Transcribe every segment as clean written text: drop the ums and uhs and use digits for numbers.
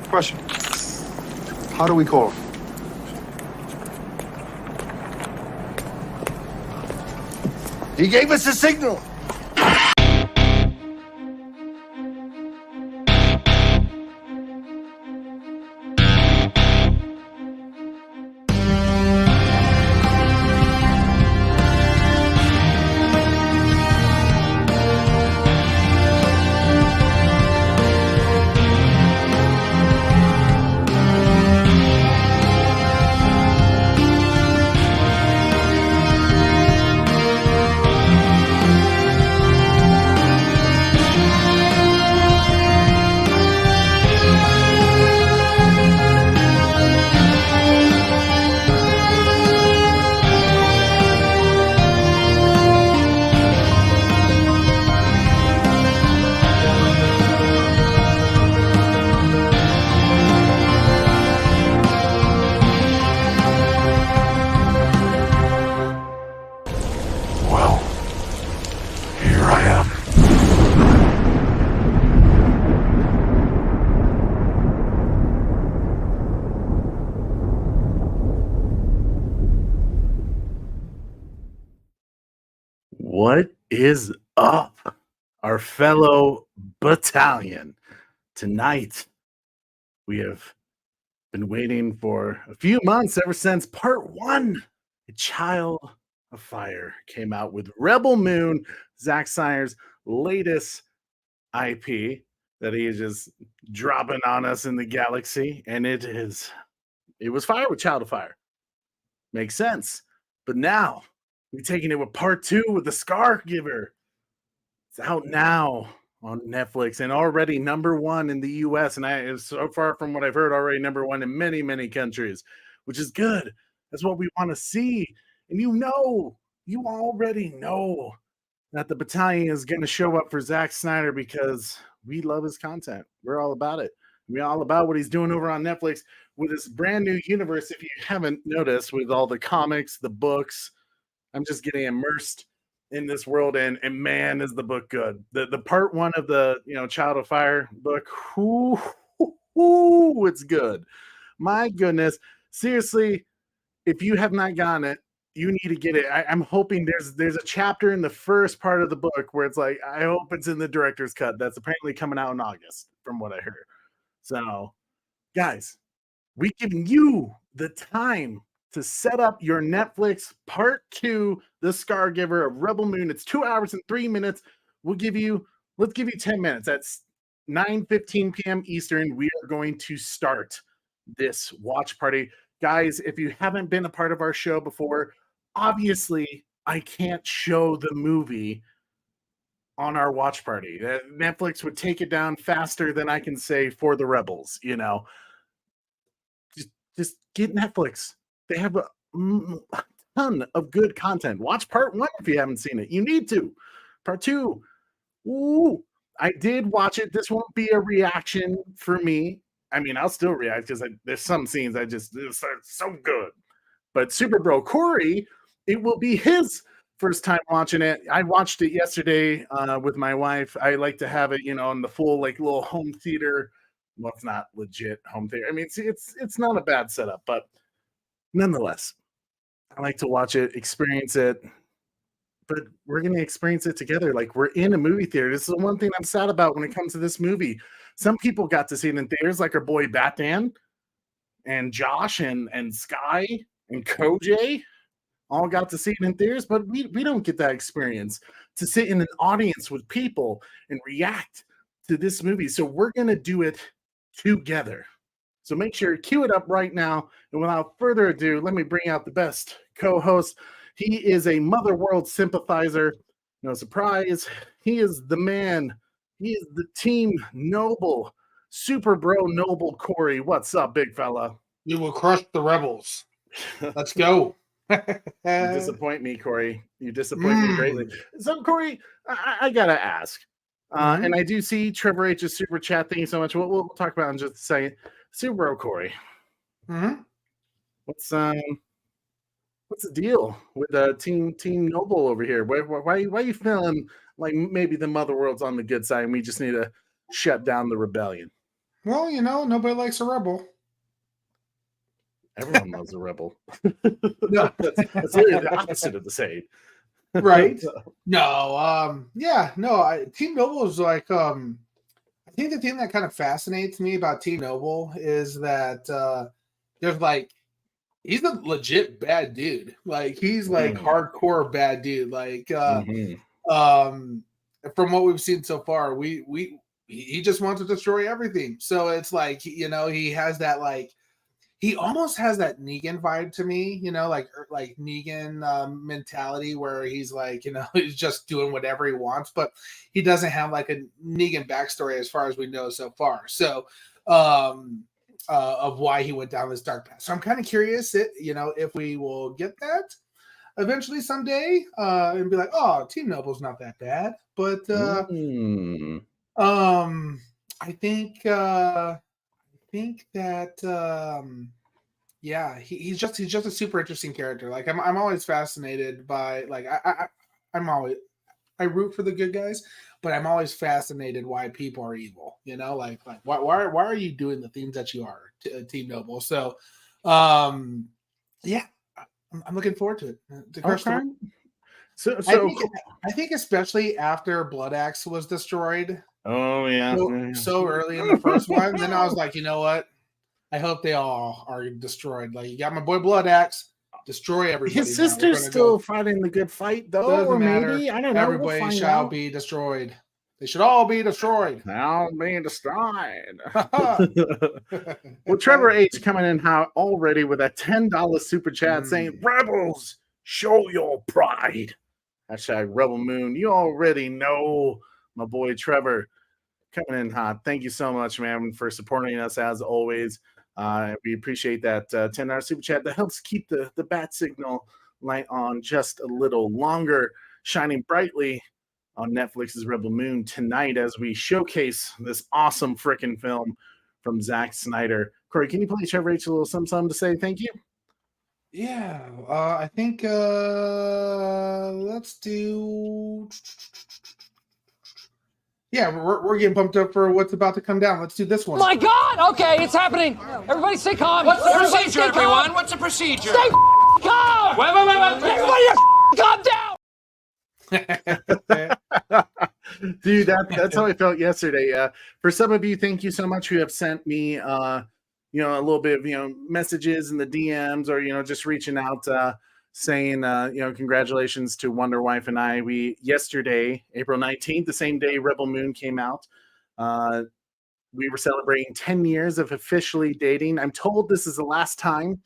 Question. How do we call him? He gave us a signal. What is up, our fellow battalion? Tonight, we have been waiting for a few months ever since part 1, A Child of Fire, came out with Rebel Moon, Zack Snyder's latest IP that he is just dropping on us in the galaxy. And it was fire with Child of Fire. Makes sense. But now, we're taking it with part 2 with the Scargiver. It's out now on Netflix and already #1 in the US. And so far from what I've heard, already #1 in many, many countries, which is good. That's what we want to see. And you already know that the battalion is going to show up for Zack Snyder because we love his content. We're all about it. We're all about what he's doing over on Netflix with this brand new universe. If you haven't noticed, with all the comics, the books, I'm just getting immersed in this world, and man, is the book good. The part 1 of the Child of Fire book, it's good. My goodness, seriously, if you have not gotten it, you need to get it. I'm hoping there's a chapter in the first part of the book where it's like, I hope it's in the director's cut. That's apparently coming out in August, from what I heard. So, guys, we giving you the time to set up your Netflix part 2, The Scargiver of Rebel Moon. It's 2 hours and 3 minutes. Let's give you 10 minutes. That's 9:15 p.m. Eastern. We are going to start this watch party. Guys, if you haven't been a part of our show before, obviously I can't show the movie on our watch party. Netflix would take it down faster than I can say For the Rebels, Just get Netflix. They have a ton of good content. Watch part 1 if you haven't seen it. You need to. Part 2. Ooh, I did watch it. This won't be a reaction for me. I mean, I'll still react because there's some scenes it's so good. But Super Bro Corey, it will be his first time watching it. I watched it yesterday with my wife. I like to have it, in the full little home theater. Well, it's not legit home theater. I mean, it's not a bad setup, but nonetheless, I like to watch it, experience it, but we're going to experience it together. Like, we're in a movie theater. This is the one thing I'm sad about when it comes to this movie. Some people got to see it in theaters, like our boy Batman and Josh and Sky and Koj all got to see it in theaters, but we don't get that experience to sit in an audience with people and react to this movie. So we're going to do it together. So make sure you cue it up right now. And without further ado, let me bring out the best co-host. He is a Motherworld sympathizer. No surprise. He is the man. He is the team noble. Super Bro Noble Corey. What's up, big fella? You will crush the rebels. Let's go. You disappoint me, Corey. You disappoint me greatly. So, Corey, I got to ask. And I do see Trevor H's super chat. Thank you so much. We'll talk about it in just a second. Super Bro Corey. What's the deal with Team Noble over here? Why are you feeling like maybe the Motherworld's on the good side and we just need to shut down the rebellion? Well, nobody likes a rebel. Everyone loves a rebel. No. That's literally the opposite of the saying. Right? No, Team Noble is like I think the thing that kind of fascinates me about Team Noble is that there's like he's a legit bad dude. Like he's like hardcore bad dude. Like from what we've seen so far, he just wants to destroy everything. So it's like, he has that like he almost has that Negan vibe to me, like Negan mentality where he's like, he's just doing whatever he wants, but he doesn't have like a Negan backstory as far as we know so far. So, of why he went down this dark path. So I'm kind of curious, if we will get that eventually someday, and be like, oh, Team Noble's not that bad, but I think that he's just a super interesting character. Like I'm always fascinated by like I root for the good guys, but I'm always fascinated why people are evil. Like why are you doing the things that you are, Team Noble? So I'm looking forward to it. Okay. So I think especially after Blood Axe was destroyed. Oh yeah. So early in the first one, then I was like, you know what? I hope they all are destroyed. Like you got my boy Blood Axe, destroy everybody. His sister's still fighting the good fight, though. Doesn't or matter. Maybe I don't know. Everybody shall be destroyed. They should all be destroyed. I'll be destroyed. Well, Trevor H coming in hot already with a $10 super chat saying, "Rebels, show your pride." Hashtag Rebel Moon. You already know, my boy Trevor coming in hot. Thank you so much, man, for supporting us as always. We appreciate that $10 super chat that helps keep the bat signal light on just a little longer, shining brightly on Netflix's Rebel Moon tonight as we showcase this awesome freaking film from Zack Snyder. Corey, can you play Trevor H a little something to say thank you? Yeah, I think let's do. Yeah, we're getting pumped up for what's about to come down. Let's do this one. My God! Okay, it's happening. Everybody stay calm. What's the procedure, everyone? What's the procedure? Stay calm! Wait. Everybody calm down! Dude, that's how I felt yesterday. For some of you, thank you so much who have sent me a little bit of messages in the DMs or just reaching out saying congratulations to Wonder Wife and I. We yesterday, April 19th, the same day Rebel Moon came out, we were celebrating 10 years of officially dating. I'm told this is the last time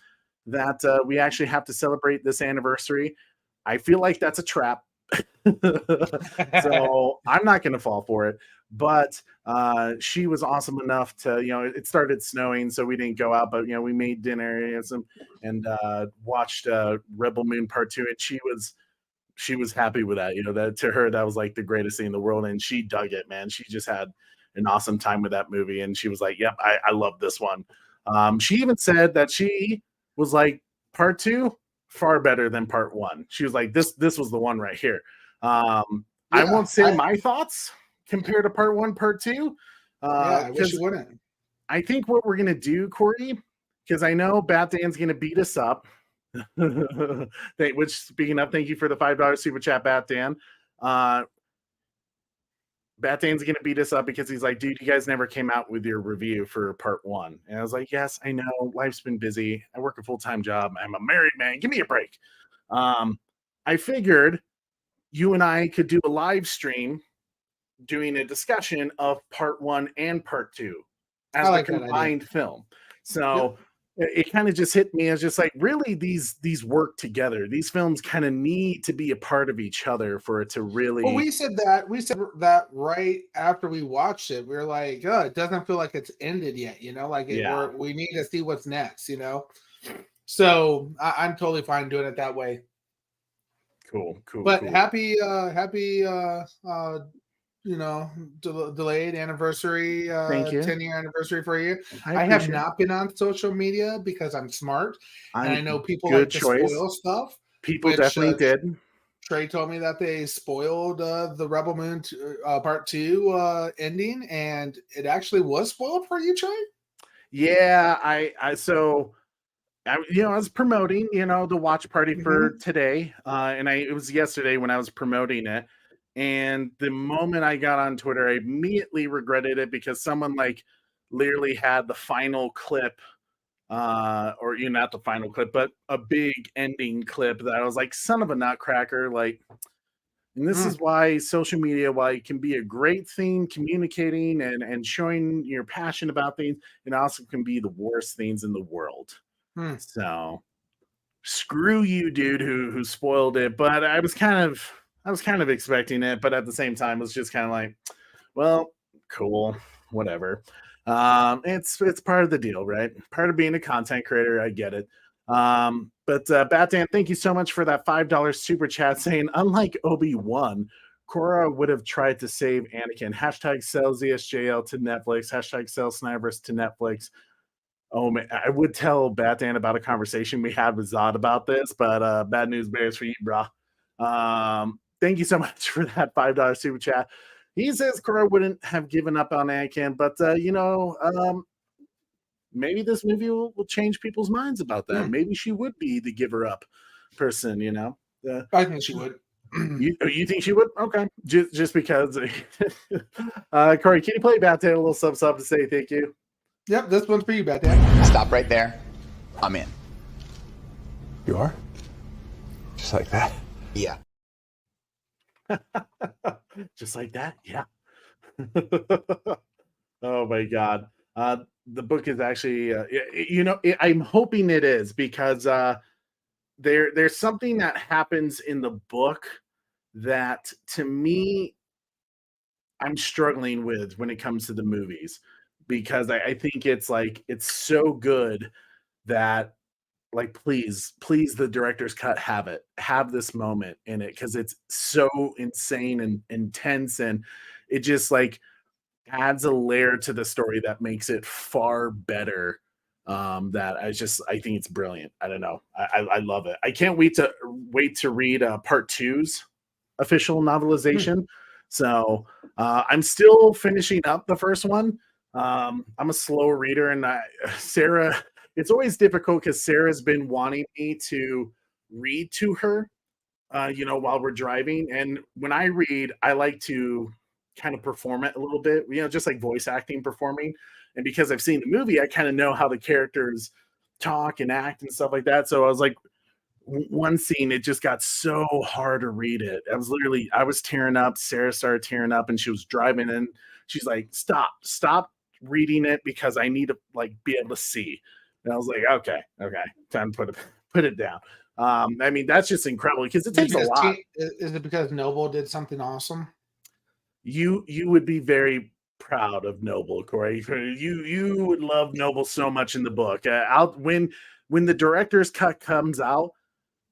that we actually have to celebrate this anniversary. I feel like that's a trap. So I'm not going to fall for it, but she was awesome enough to, it started snowing, so we didn't go out, but we made dinner and watched Rebel Moon Part 2, and she was happy with that. That to her, that was like the greatest thing in the world, and she dug it, man. She just had an awesome time with that movie, and she was like, yep, I love this one. She even said that she was like, Part 2 far better than Part 1. She was like, this was the one right here. I won't say my thoughts compared to Part 1, Part 2. I wish you wouldn't. I think what we're gonna do, Corey, because I know Bat Dan's gonna beat us up. Which, speaking of, thank you for the $5 super chat, Bat Dan. Bat Dan's gonna beat us up because he's like, dude, you guys never came out with your review for Part 1. And I was like, yes, I know, life's been busy. I work a full-time job. I'm a married man. Give me a break. I figured you and I could do a live stream doing a discussion of Part 1 and Part 2 as a combined film. So it kind of just hit me as just like, really, these work together. These films kind of need to be a part of each other for it to really. Well, we said that right after we watched it. We were like, oh, it doesn't feel like it's ended yet. We need to see what's next. So I'm totally fine doing it that way. Cool. But cool. happy delayed anniversary, 10-year anniversary for you. I have not been on social media because I'm smart, and I know people like to spoil stuff. People definitely did. Trey told me that they spoiled the Rebel Moon Part 2 ending, and it actually was spoiled for you, Trey? Yeah, I was promoting, the watch party for today, and it was yesterday when I was promoting it, and the moment I got on Twitter, I immediately regretted it because someone literally had the final clip, or not the final clip, but a big ending clip that I was like, son of a nutcracker, and this is why social media, while it can be a great thing, communicating and showing your passion about things, it also can be the worst things in the world. So screw you, dude, who spoiled it. But I was kind of expecting it, but at the same time, it was just kind of like, well, cool, whatever. It's part of the deal, right? Part of being a content creator. I get it. But Batman, thank you so much for that $5 super chat saying, unlike Obi-Wan, Kora would have tried to save Anakin. # sell ZSJL to Netflix. # sell Snyderverse to Netflix. Oh man, I would tell Batman about a conversation we had with Zod about this, but bad news bears for you, brah. Thank you so much for that $5 super chat. He says Kora wouldn't have given up on Anakin, but maybe this movie will change people's minds about that. Maybe she would be the giver up person, I think she would. You think she would? Okay. Just because. Corey, can you play Batman a little sub to say thank you? Yep, this one's for you, Batman. Stop right there. I'm in. You are? Just like that? Yeah. Just like that? Yeah. Oh my God. The book is actually, I'm hoping it is because there's something that happens in the book that to me, I'm struggling with when it comes to the movies, because I think it's so good that please, the director's cut, have this moment in it, because it's so insane and intense, and it just adds a layer to the story that makes it far better. That I think it's brilliant. I don't know. I love it. I can't wait to read part 2's official novelization. So I'm still finishing up the first one. I'm a slow reader, and Sarah, it's always difficult because Sarah's been wanting me to read to her, while we're driving. And when I read, I like to kind of perform it a little bit, just like voice acting, performing. And because I've seen the movie, I kind of know how the characters talk and act and stuff like that. So I was like, one scene, it just got so hard to read it. I was tearing up. Sarah started tearing up, and she was driving, and she's like, stop reading it, because I need to be able to see. And I was like, okay, time to put it down. I mean, that's just incredible because it takes a lot. Is it because Noble did something awesome? You would be very proud of Noble, Corey. You would love Noble so much in the book. When the director's cut comes out,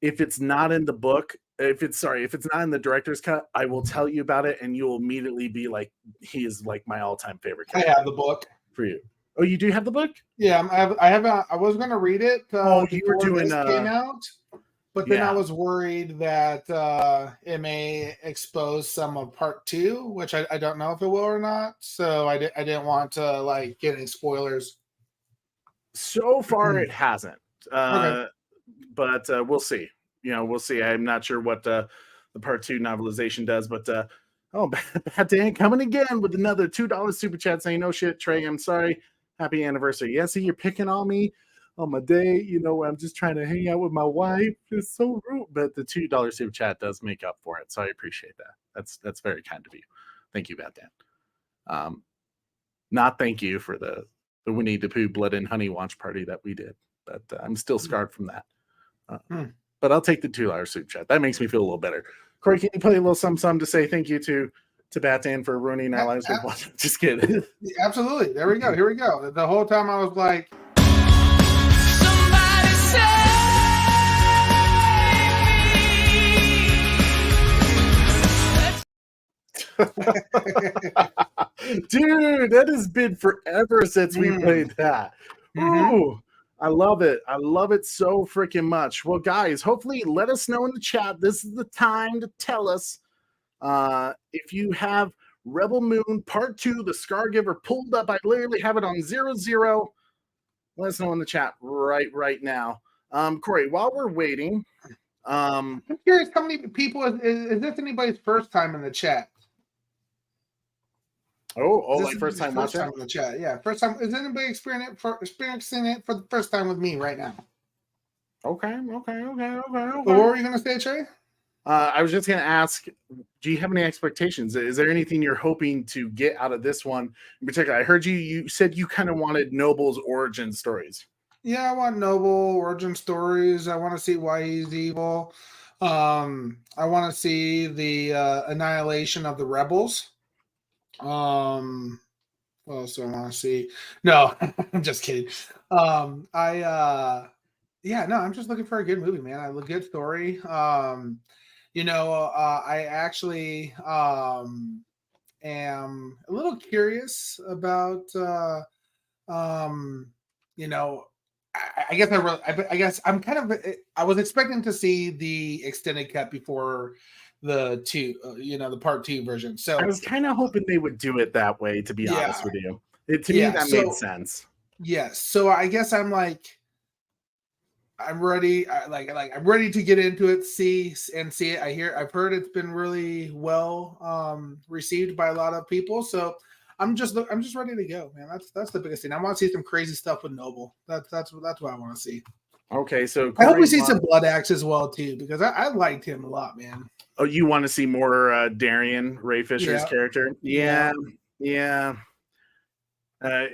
if it's not in the book, if it's not in the director's cut, I will tell you about it, and you'll immediately be like, he is my all-time favorite character. I have the book for you. Oh, you do have the book? Yeah, I was going to read it. You were doing this came out, but then I was worried that it may expose some of part 2, which I don't know if it will or not. So I didn't want to get any spoilers. So far, it hasn't. Okay. But we'll see. We'll see. I'm not sure what the part 2 novelization does, but Bad Dan coming again with another $2 super chat saying, "No shit, Trey. I'm sorry. Happy anniversary." Yeah, see, you're picking on me on my day. I'm just trying to hang out with my wife. It's so rude. But the $2 super chat does make up for it, so I appreciate that. That's very kind of you. Thank you, Bad Dan. Not thank you for the Winnie the Pooh Blood and Honey watch party that we did, but I'm still scarred from that. But I'll take the $2 super chat. That makes me feel a little better. Corey, can you play a little something to say thank you to Batman for ruining our lives with watching? Just kidding. Absolutely. There we go. Here we go. The whole time I was like, Dude, that has been forever since we played that. Ooh. I love it. I love it so freaking much. Well, guys, hopefully let us know in the chat. This is the time to tell us if you have Rebel Moon Part 2, the Scargiver pulled up. I literally have it on 0-0. Let us know in the chat right now. Corey, while we're waiting, I'm curious how many people is this anybody's first time in the chat? Like first time watching in the chat. Yeah, first time. Is anybody experiencing it for the first time with me right now? Okay. But what were you gonna say, Trey? I was just gonna ask, do you have any expectations? Is there anything you're hoping to get out of this one in particular? I heard you said you kind of wanted Noble's origin stories. Yeah, I want Noble origin stories. I want to see why he's evil. I want to see the annihilation of the rebels. What else do I want to see? No, I'm just kidding. I'm just looking for a good movie, man. A good story. I actually am a little curious about I guess I'm kind of I was expecting to see the extended cut before the the part 2 version. So I was kind of hoping they would do it that way, to be honest with you. To me, that made sense. Yes. So I guess I'm like, I'm ready. I'm ready to get into it, see it. I've heard it's been really well received by a lot of people. So I'm just ready to go, man. That's the biggest thing. I want to see some crazy stuff with Noble. That's what I want to see. Okay, so I hope we see some Blood Axe as well too, because I liked him a lot, man. Oh, you want to see more Darian Ray Fisher's character? Yeah. He had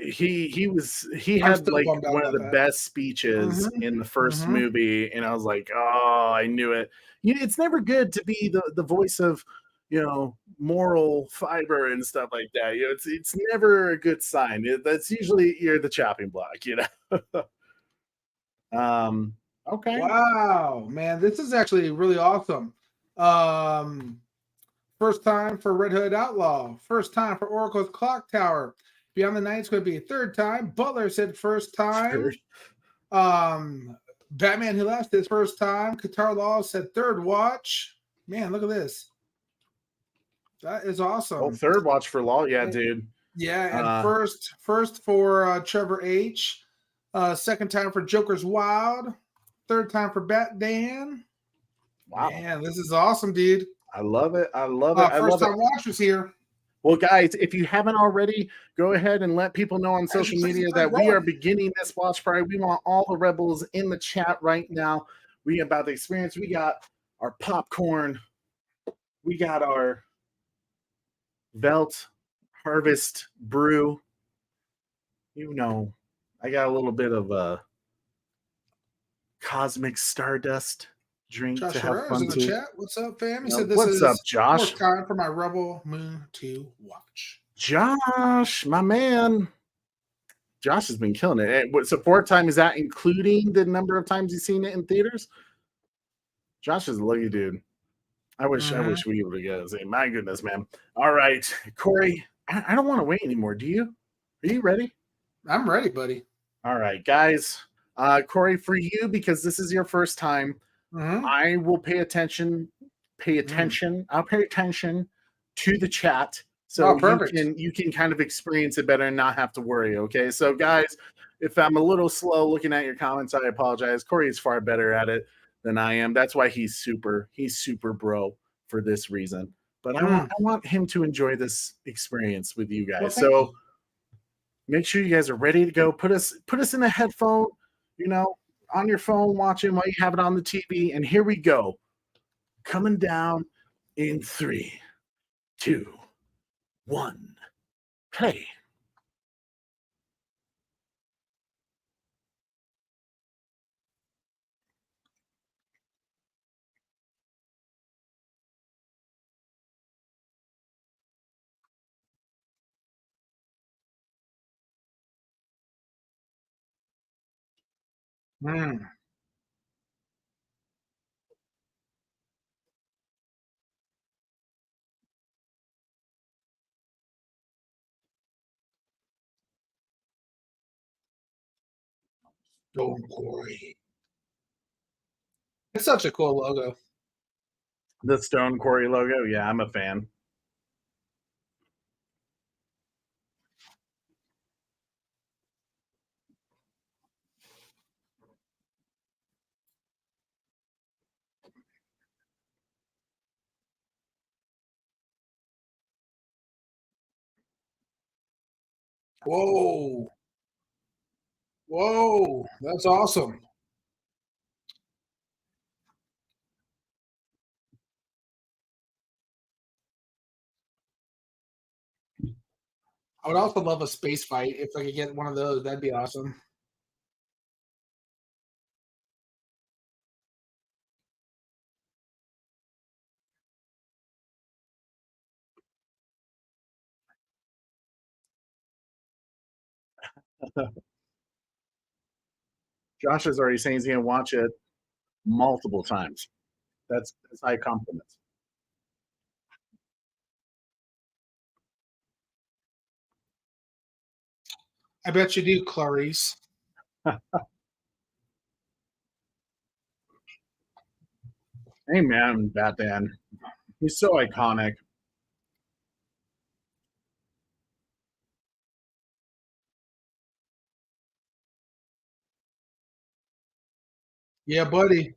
like one of the best speeches in the first movie, and I was like, oh, I knew it. It's never good to be the voice of moral fiber and stuff like that. It's never a good sign. That's usually you're the chopping block, Okay. Wow, man, this is actually really awesome. First time for Red Hood Outlaw. First time for Oracle's Clock Tower. Beyond the Night's going to be a third time. Butler said first time. Batman Who Left his first time. Qatar Law said third watch. Man, look at this. That is awesome. Oh, third watch for Law. Yeah, dude. Yeah, and first for Trevor H. Second time for Joker's Wild. Third time for Bat Dan. Wow. Man, this is awesome, dude. I love it. I love it. First time watchers here. Well, guys, if you haven't already, go ahead and let people know on social media that we are beginning this watch party. We want all the rebels in the chat right now. We about the experience. We got our popcorn. We got our Veldt Harvest brew. I got a little bit of cosmic stardust drink Josh to have Herrera's fun in the too. chat. What's up, fam? He said this What's is up, Josh? fourth time for my Rebel Moon 2 watch. Josh, my man. Josh has been killing it. So fourth time, is that including the number of times you've seen it in theaters? Josh is a lucky dude. I wish we were together. My goodness, man. All right, Corey, I don't want to wait anymore. Do you? Are you ready? I'm ready, buddy. All right, guys. Corey, for you, because this is your first time, I will pay attention. I'll pay attention to the chat, so you can kind of experience it better and not have to worry. Okay, so guys, if I'm a little slow looking at your comments, I apologize. Corey is far better at it than I am. That's why he's super bro for this reason. But I want him to enjoy this experience with you guys. So make sure you guys are ready to go. Put us in a headphone, on your phone, watching while you have it on the TV. And here we go. Coming down in 3, 2, 1. Play. Stone Quarry. It's such a cool logo. The Stone Quarry logo. Yeah, I'm a fan. Whoa. Whoa. That's awesome. I would also love a space fight. If I could get one of those, that'd be awesome. Josh is already saying he's going to watch it multiple times. That's high compliments. I bet you do, Clarice. Hey, man, Batman. He's so iconic. Yeah, buddy.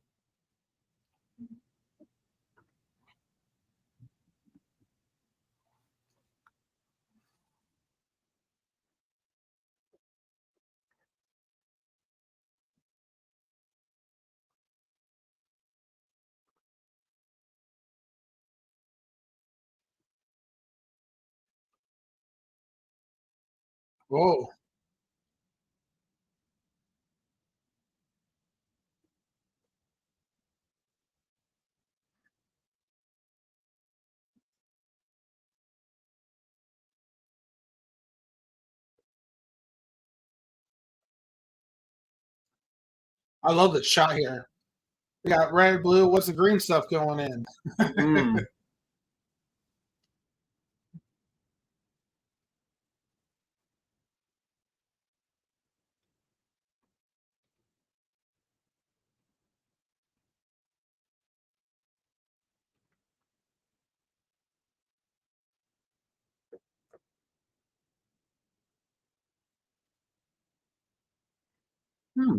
Whoa. I love the shot here. We got red, blue. What's the green stuff going in? Mm. Hmm.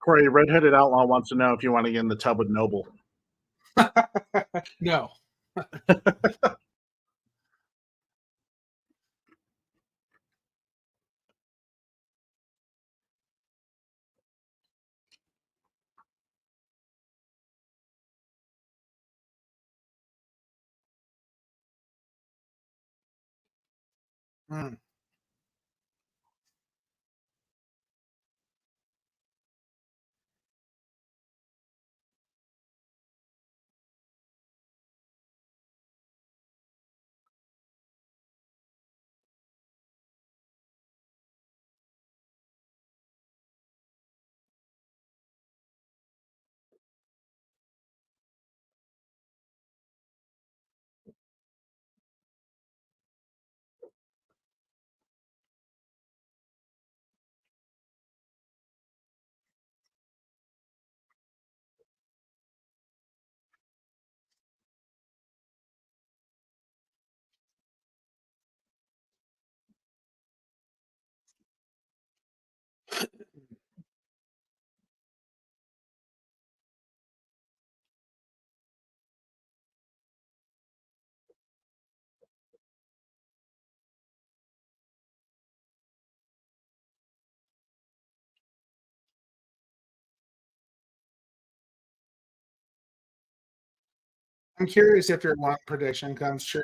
Corey, redheaded outlaw wants to know if you want to get in the tub with Noble. No. Mm. I'm curious if your one prediction comes true.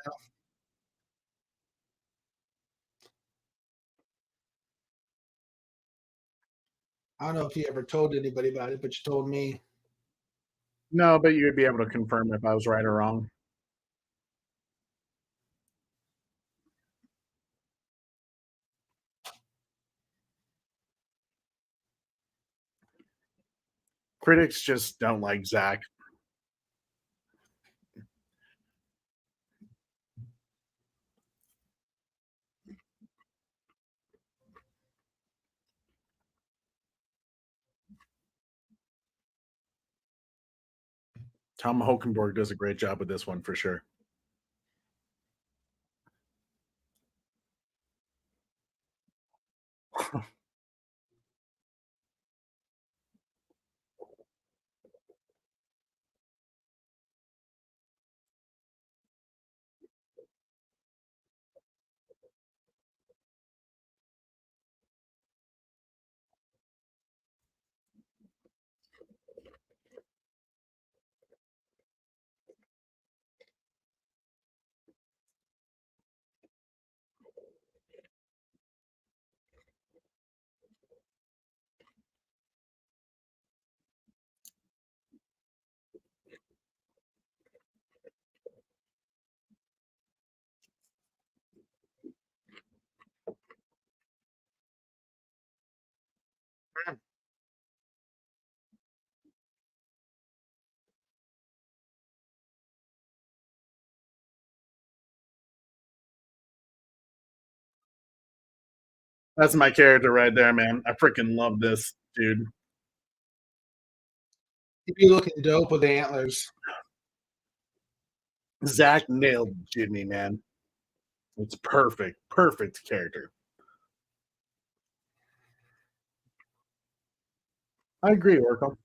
I don't know if you ever told anybody about it, but you told me. No, but you'd be able to confirm if I was right or wrong. Critics just don't like Zach. Tom Hokenborg does a great job with this one for sure. That's my character right there, man. I freaking love this dude. He'd be looking dope with the antlers. Zach nailed Jimmy, man. It's perfect. Perfect character. I agree, Oracle.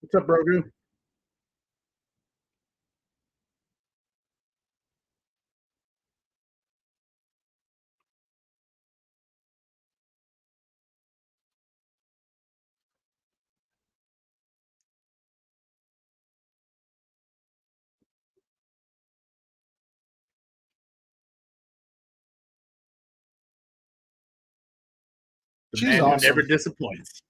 What's up, Brogu? The She's man who awesome. never disappoints.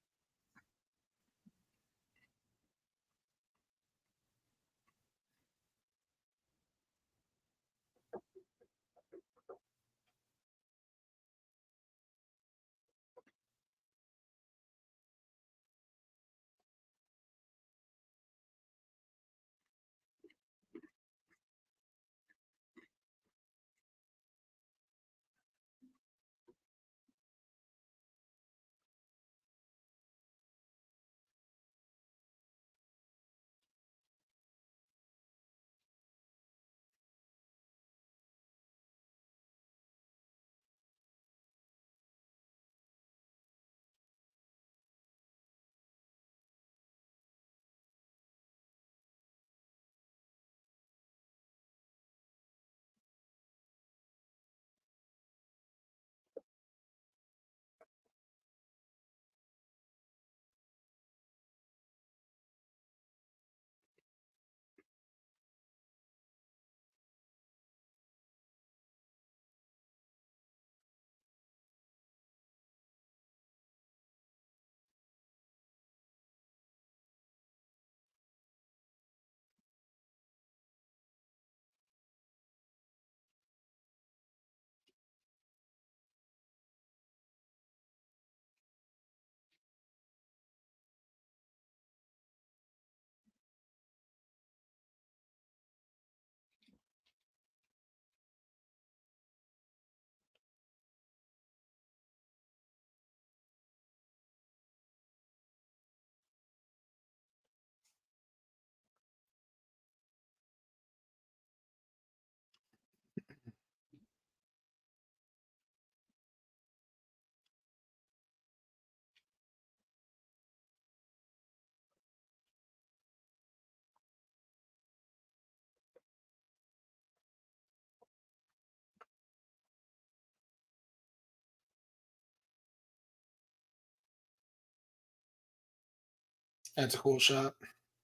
That's a cool shot.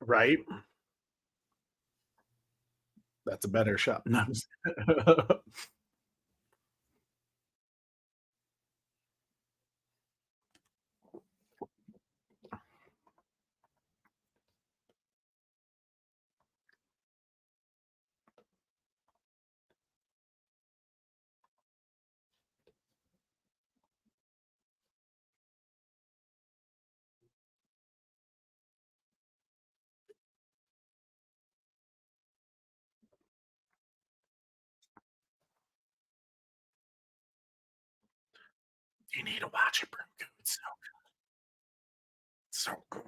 Right? That's a better shot. No. You need to watch it, Brimco. It's so good. So good.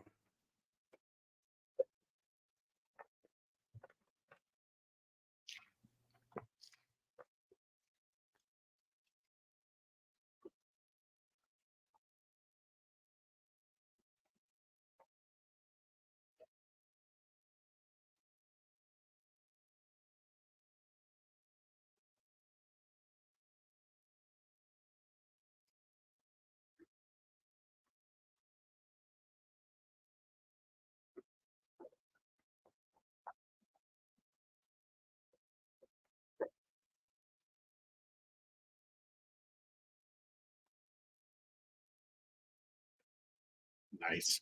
Nice.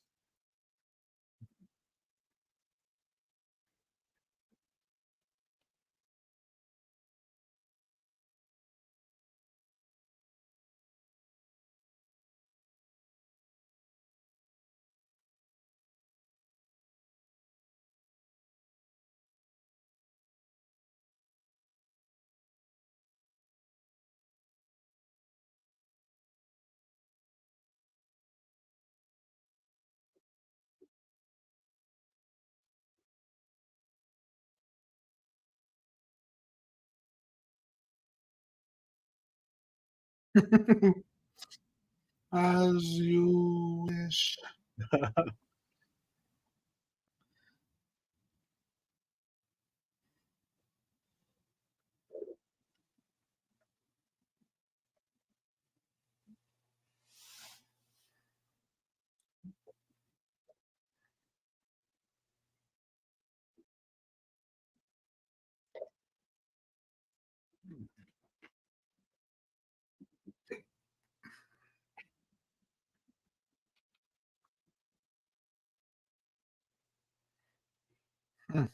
As you wish. Hmm.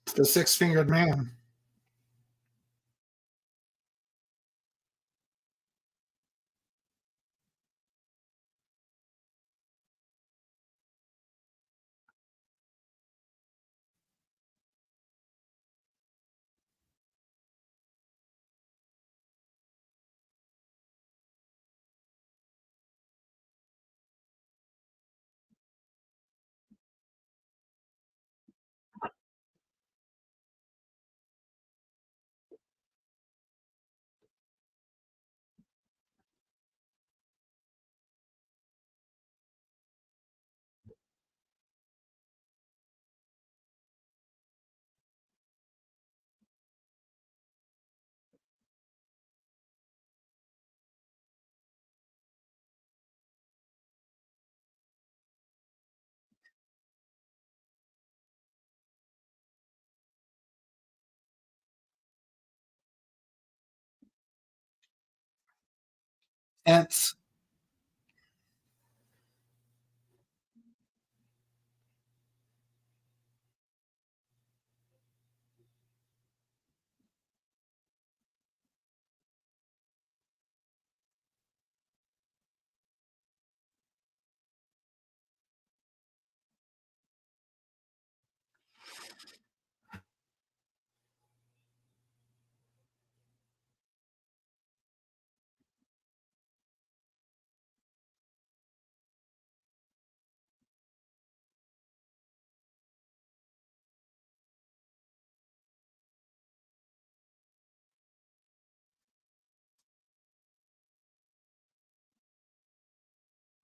It's the six-fingered man. Ants.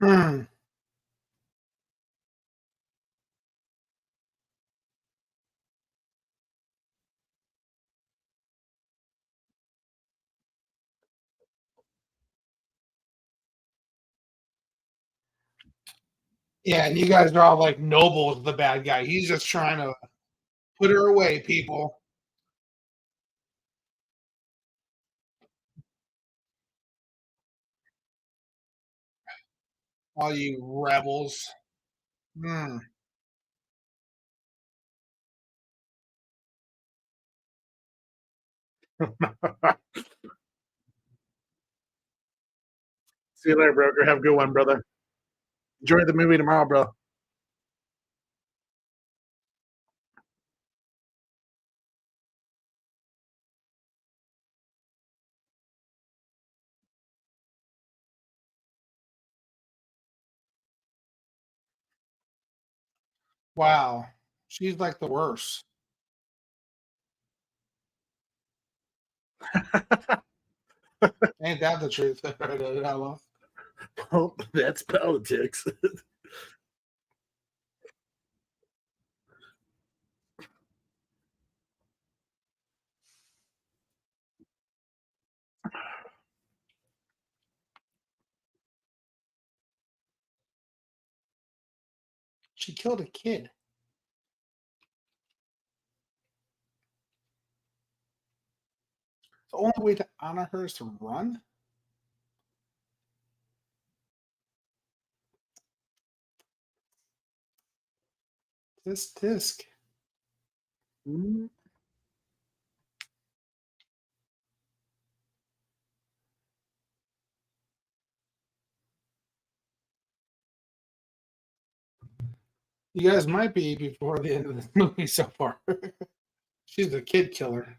Hmm. Yeah, and you guys are all like Noble's the bad guy. He's just trying to put her away, people. All you rebels. Hmm. See you later, broker. Have a good one, brother. Enjoy the movie tomorrow, bro. Wow. She's like the worst. Ain't that the truth? Hello. Well, that's politics. She killed a kid. The only way to honor her is to run? Tisk. Mm. You guys might be before the end of the movie so far. She's a kid killer.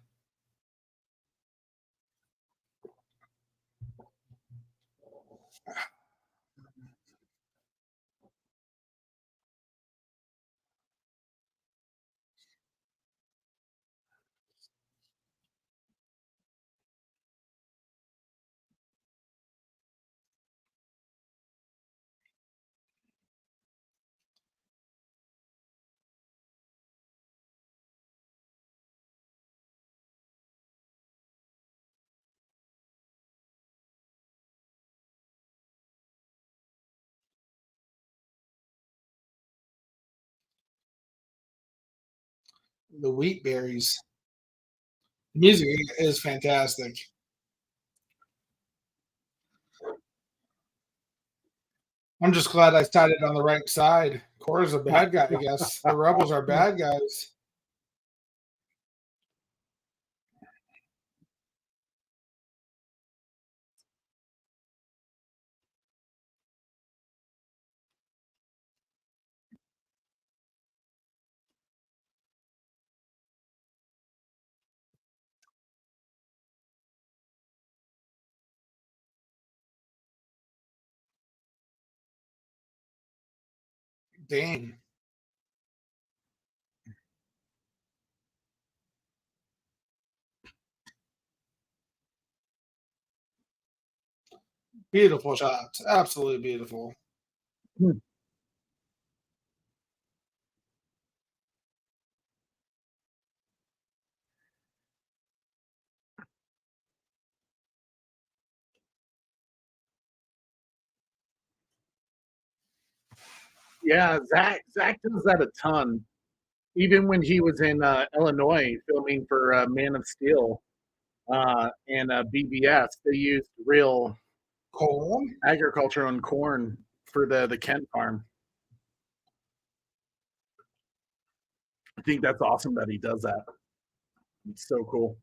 The wheat berries. The music is fantastic. I'm just glad I sided on the right side. Kora's a bad guy, I guess. The rebels are bad guys. Dang. Beautiful shots. Absolutely beautiful. Yeah, Zach does that a ton. Even when he was in Illinois filming for Man of Steel and BBS, they used real Corn? agriculture on corn for the Kent farm. I think that's awesome that he does that. It's so cool.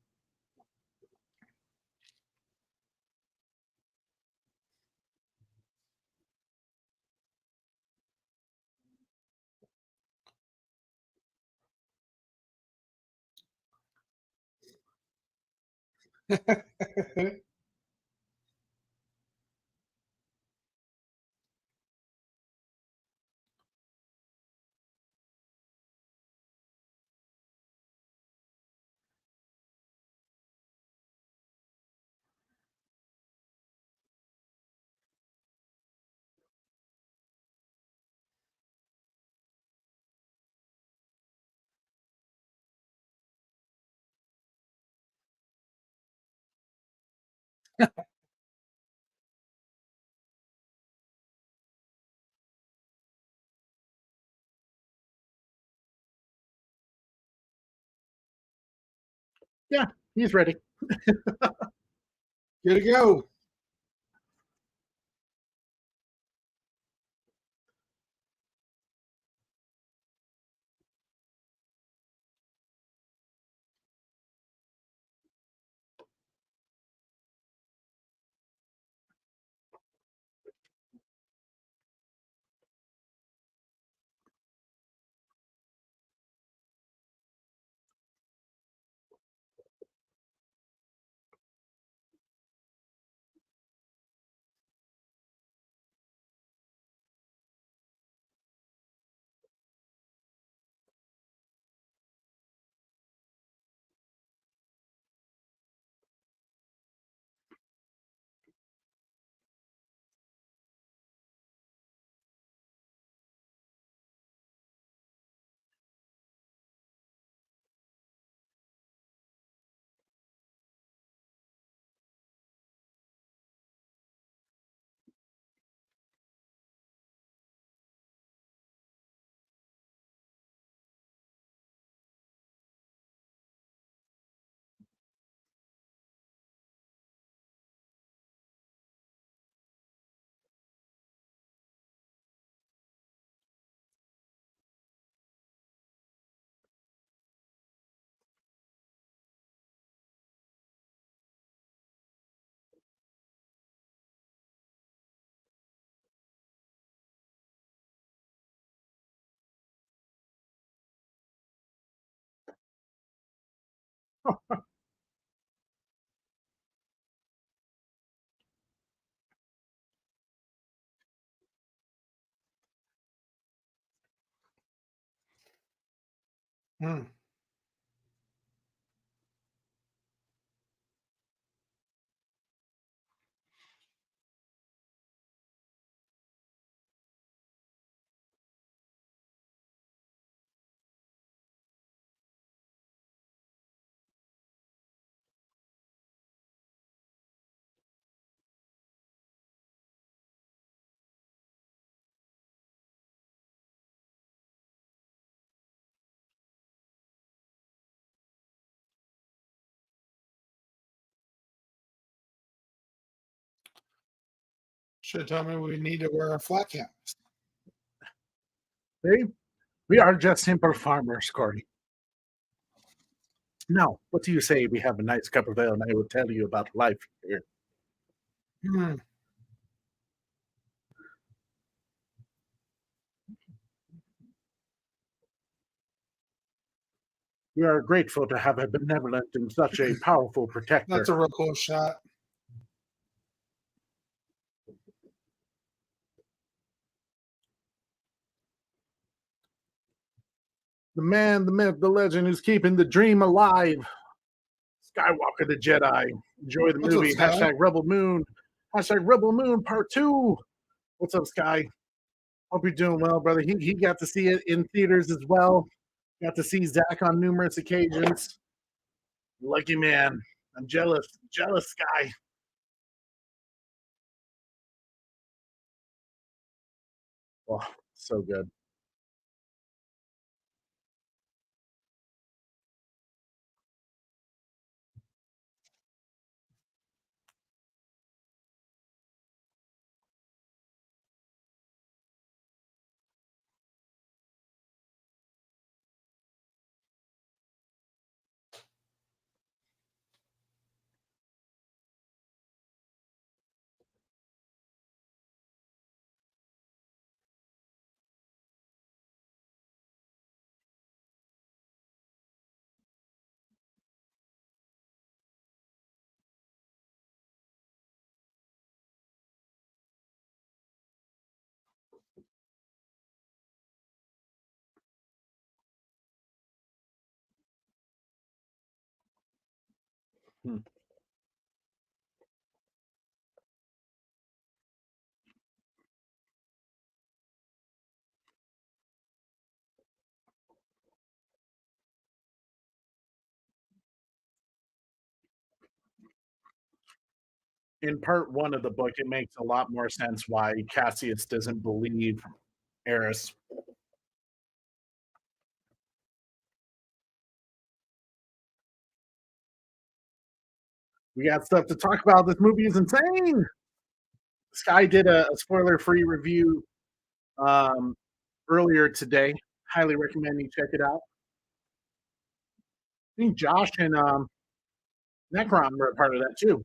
Yeah, he's ready. Here to go. Hmm. Should have told me we need to wear a flat cap. See? We are just simple farmers, Corey. Now, what do you say we have a nice cup of ale and I will tell you about life here? Hmm. We are grateful to have a benevolent and such a powerful protector. That's a real cool shot. The man, the myth, the legend who's keeping the dream alive. Skywalker the Jedi. Enjoy the What's up, movie. Sky? Hashtag Rebel Moon. Hashtag Rebel Moon Part 2. What's up, Sky? Hope you're doing well, brother. He got to see it in theaters as well. Got to see Zach on numerous occasions. Lucky man. I'm jealous. Jealous, Sky. Oh, so good. Hmm. in part one of the book, it makes a lot more sense why Cassius doesn't believe Eris. We got stuff to talk about. This movie is insane. Sky did a spoiler-free review earlier today. Highly recommend you check it out. I think Josh and Necron were a part of that too.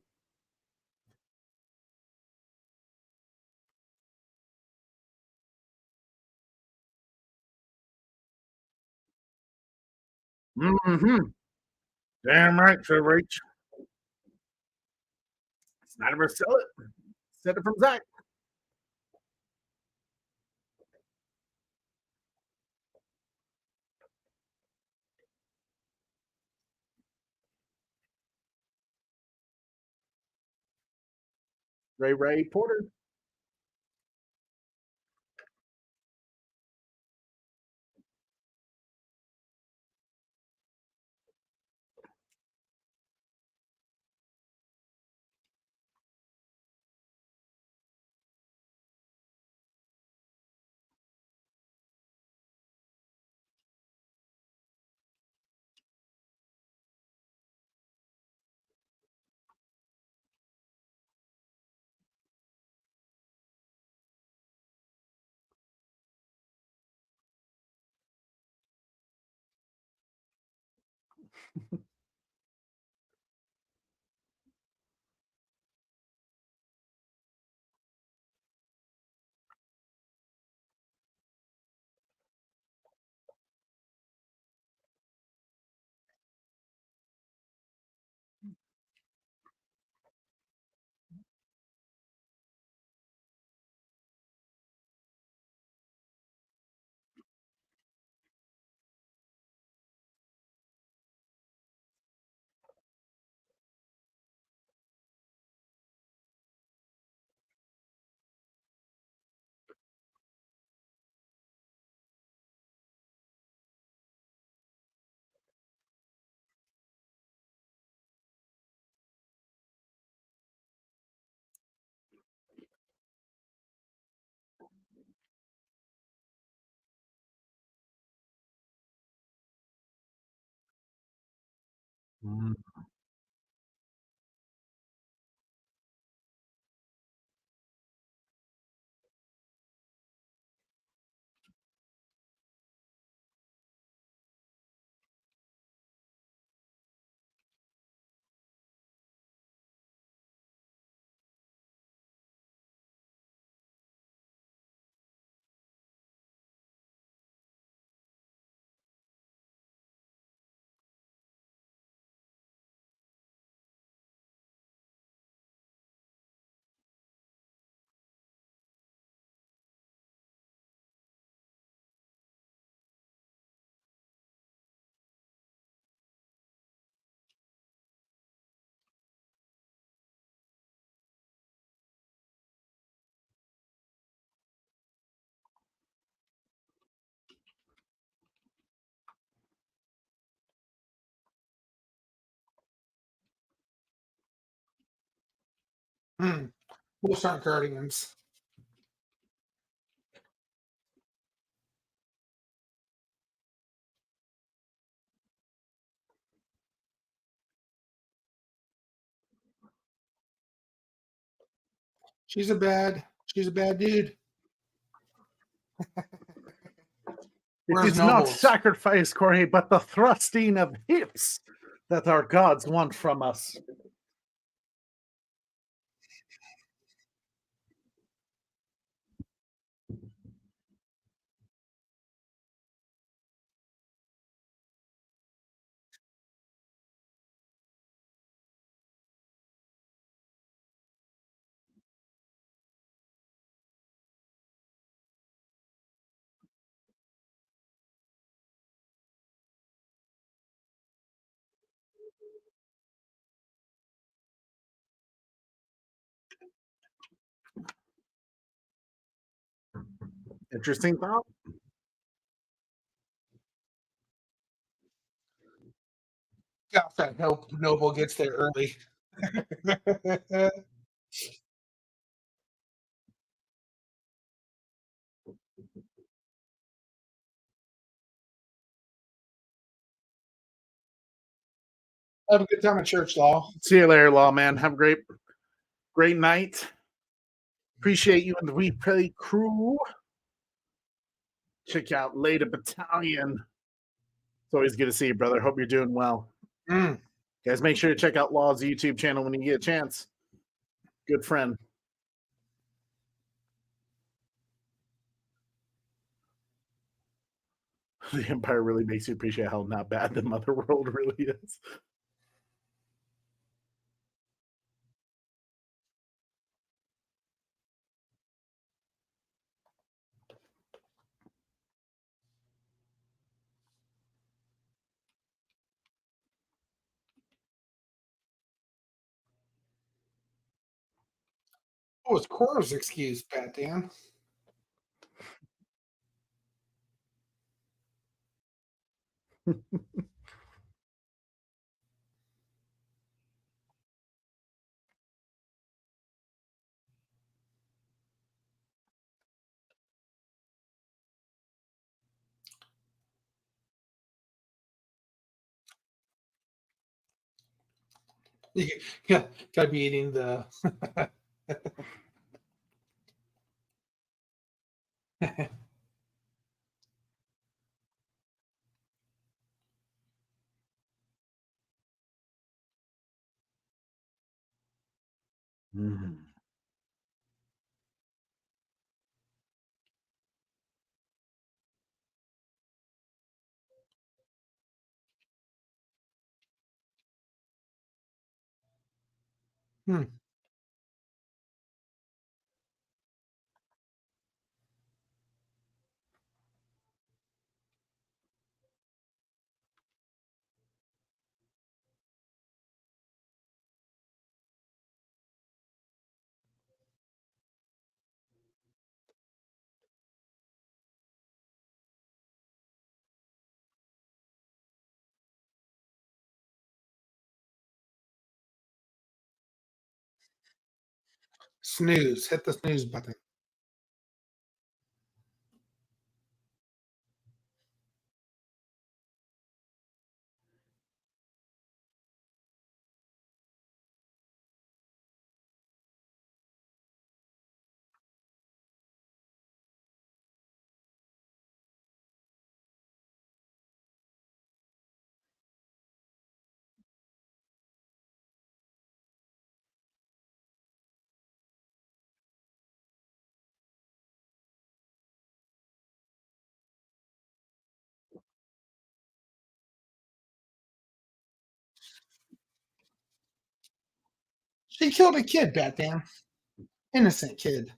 Mm-hmm. Damn right, Trevor H. It's not ever sell it. Said it from Zach. Ray Porter. Mm. We'll start Guardians. She's a bad dude. It Where's is not Nobles? sacrifice, Corey, but the thrusting of hips that our gods want from us. Interesting thought. Gosh, I hope Noble gets there early. Have a good time at church, Law. See you later, Lawman. Have a great night. Appreciate you and the replay crew. Check out Leda Battalion. It's always good to see you, brother. Hope you're doing well. Guys, make sure to check out Law's YouTube channel when you get a chance. Good friend. The Empire really makes you appreciate how not bad the Motherworld really is. Oh, it's Kora's excuse, Pat Dan. Yeah, gotta be eating the. Snooze. Hit the snooze button. She killed a kid, Pat Dan. Innocent kid.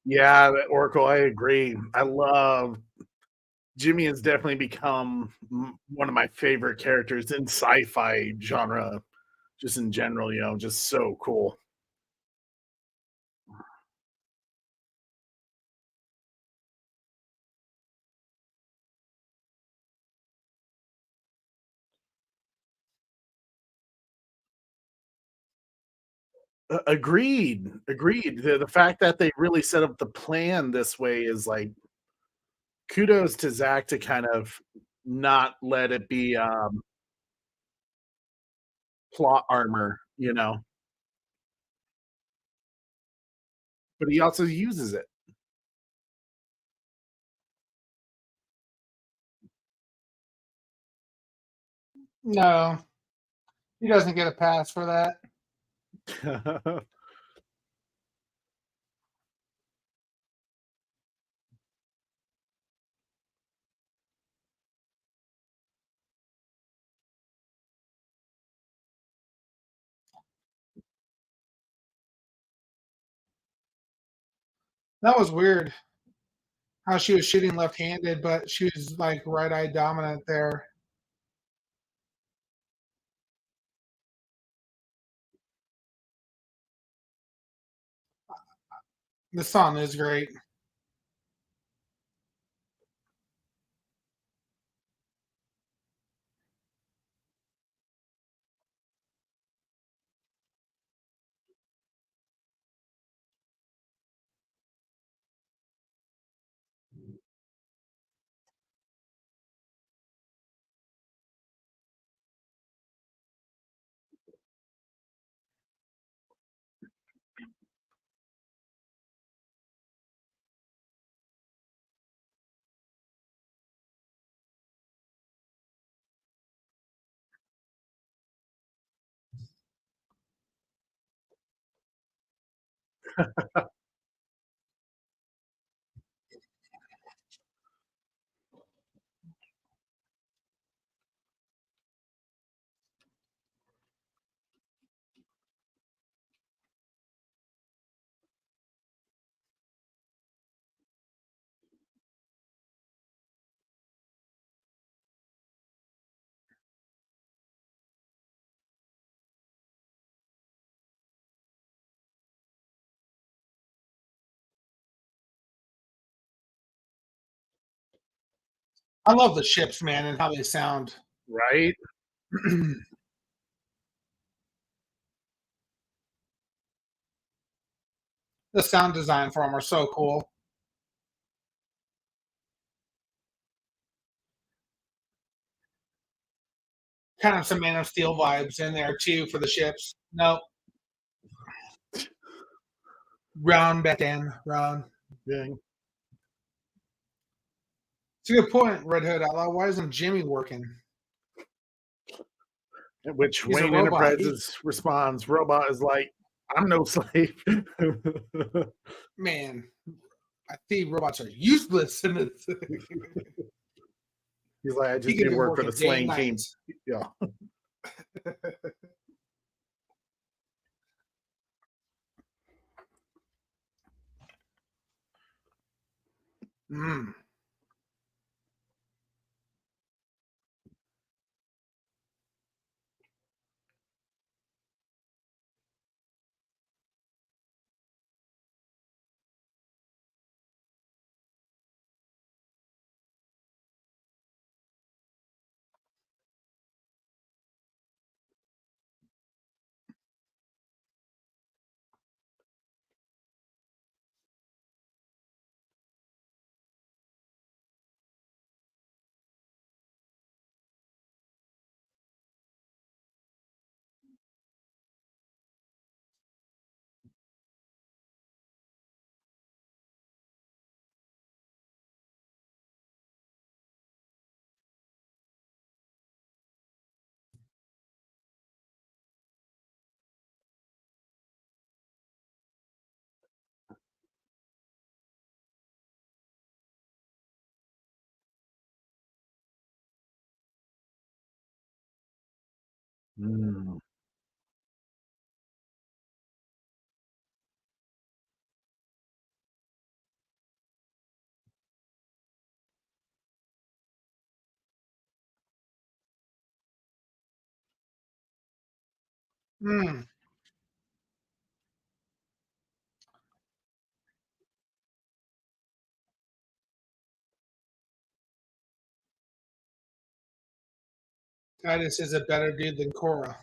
Yeah, Oracle, I agree. I love Jimmy has definitely become one of my favorite characters in sci-fi genre, just in general, just so cool. Agreed. The fact that they really set up the plan this way is like kudos to Zach to kind of not let it be plot armor, but he also uses it. No, he doesn't get a pass for that. That was weird. how she was shooting left-handed, but she was like right-eye dominant there. The song is great. I love the ships, man, and how they sound. Right? The sound design for them are so cool. Kind of some Man of Steel vibes in there too for the ships. Nope. Round back in, round. Dang. It's a good point, Red Hood Outlaw. Why isn't Jimmy working? Which He's a Wayne robot. Enterprises responds, robot is like, I'm no slave. Man, I think robots are useless in this. He's like, I He just could did be work for working the day and slaying team. night. Yeah. Mm. Mm. Mm. Titus is a better dude than Kora.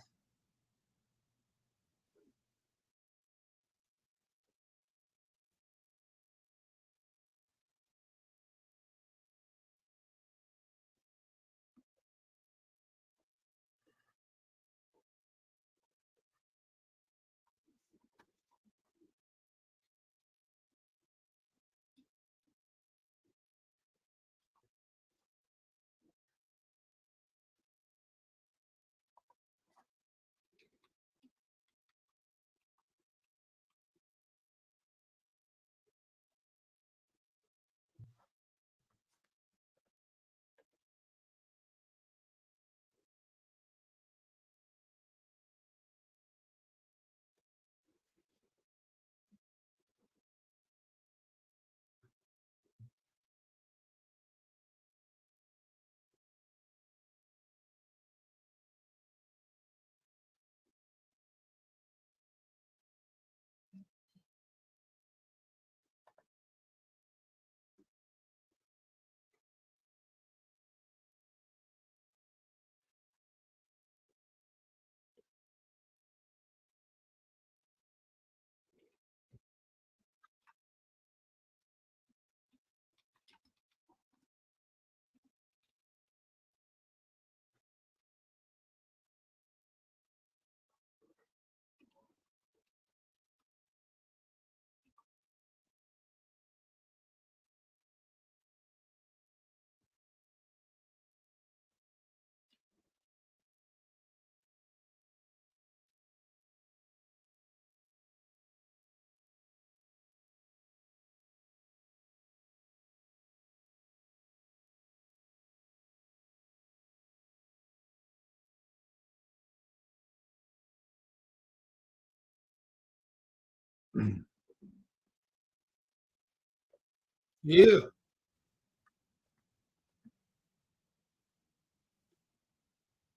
Yeah.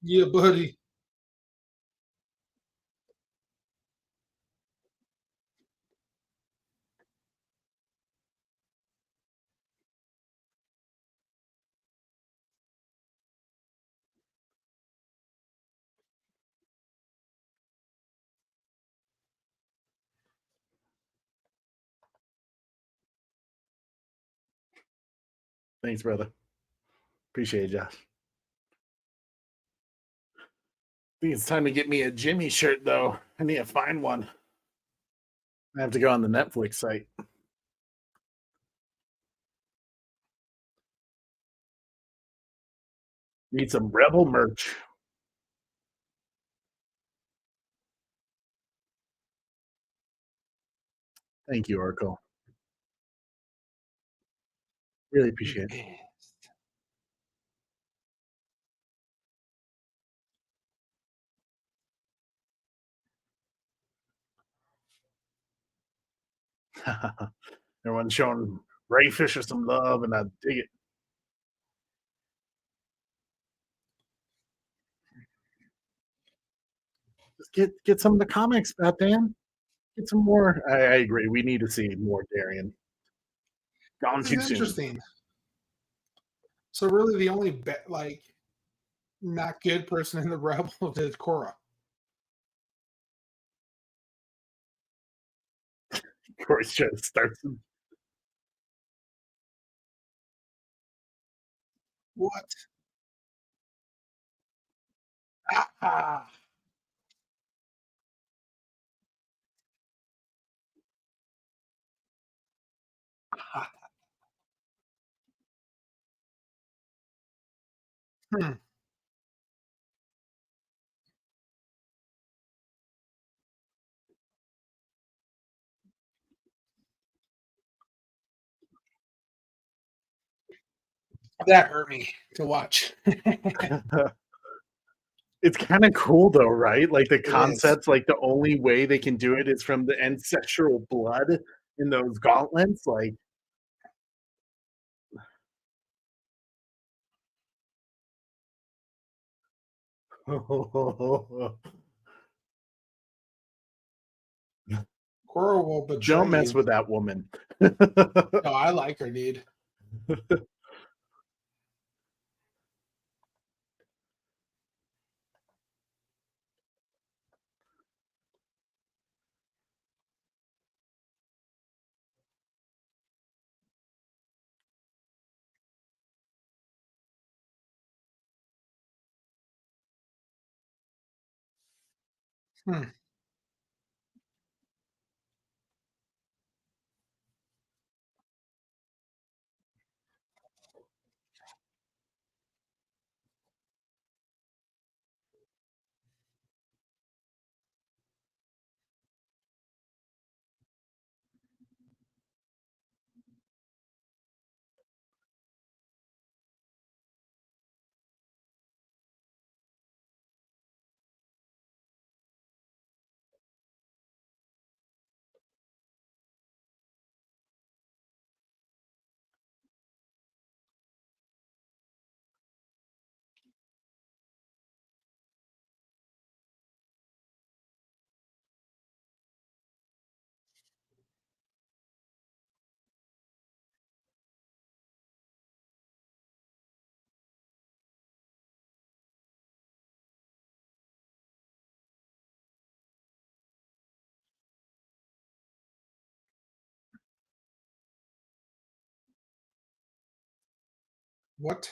Yeah, buddy. Thanks, brother. Appreciate it, Josh. I think it's time to get me a Jimmy shirt, though. I need to find one. I have to go on the Netflix site. Need some Rebel merch. Thank you, Oracle. Really appreciate it. Everyone's showing Ray Fisher some love, and I dig it. Just get some of the comics, Dan. Get some more. I agree. We need to see more Darian. Gone This too is soon. interesting. So really, the only like not good person in the Rebel is Kora. Corey's trying to start some. What? Ah. Hmm. That hurt me to watch. It's kind of cool though, right? Like the It is. concepts, like the only way they can do it is from the ancestral blood in those gauntlets. Like, Kora will betray don't mess you. with that woman. No, I like her, dude. Hmm. What?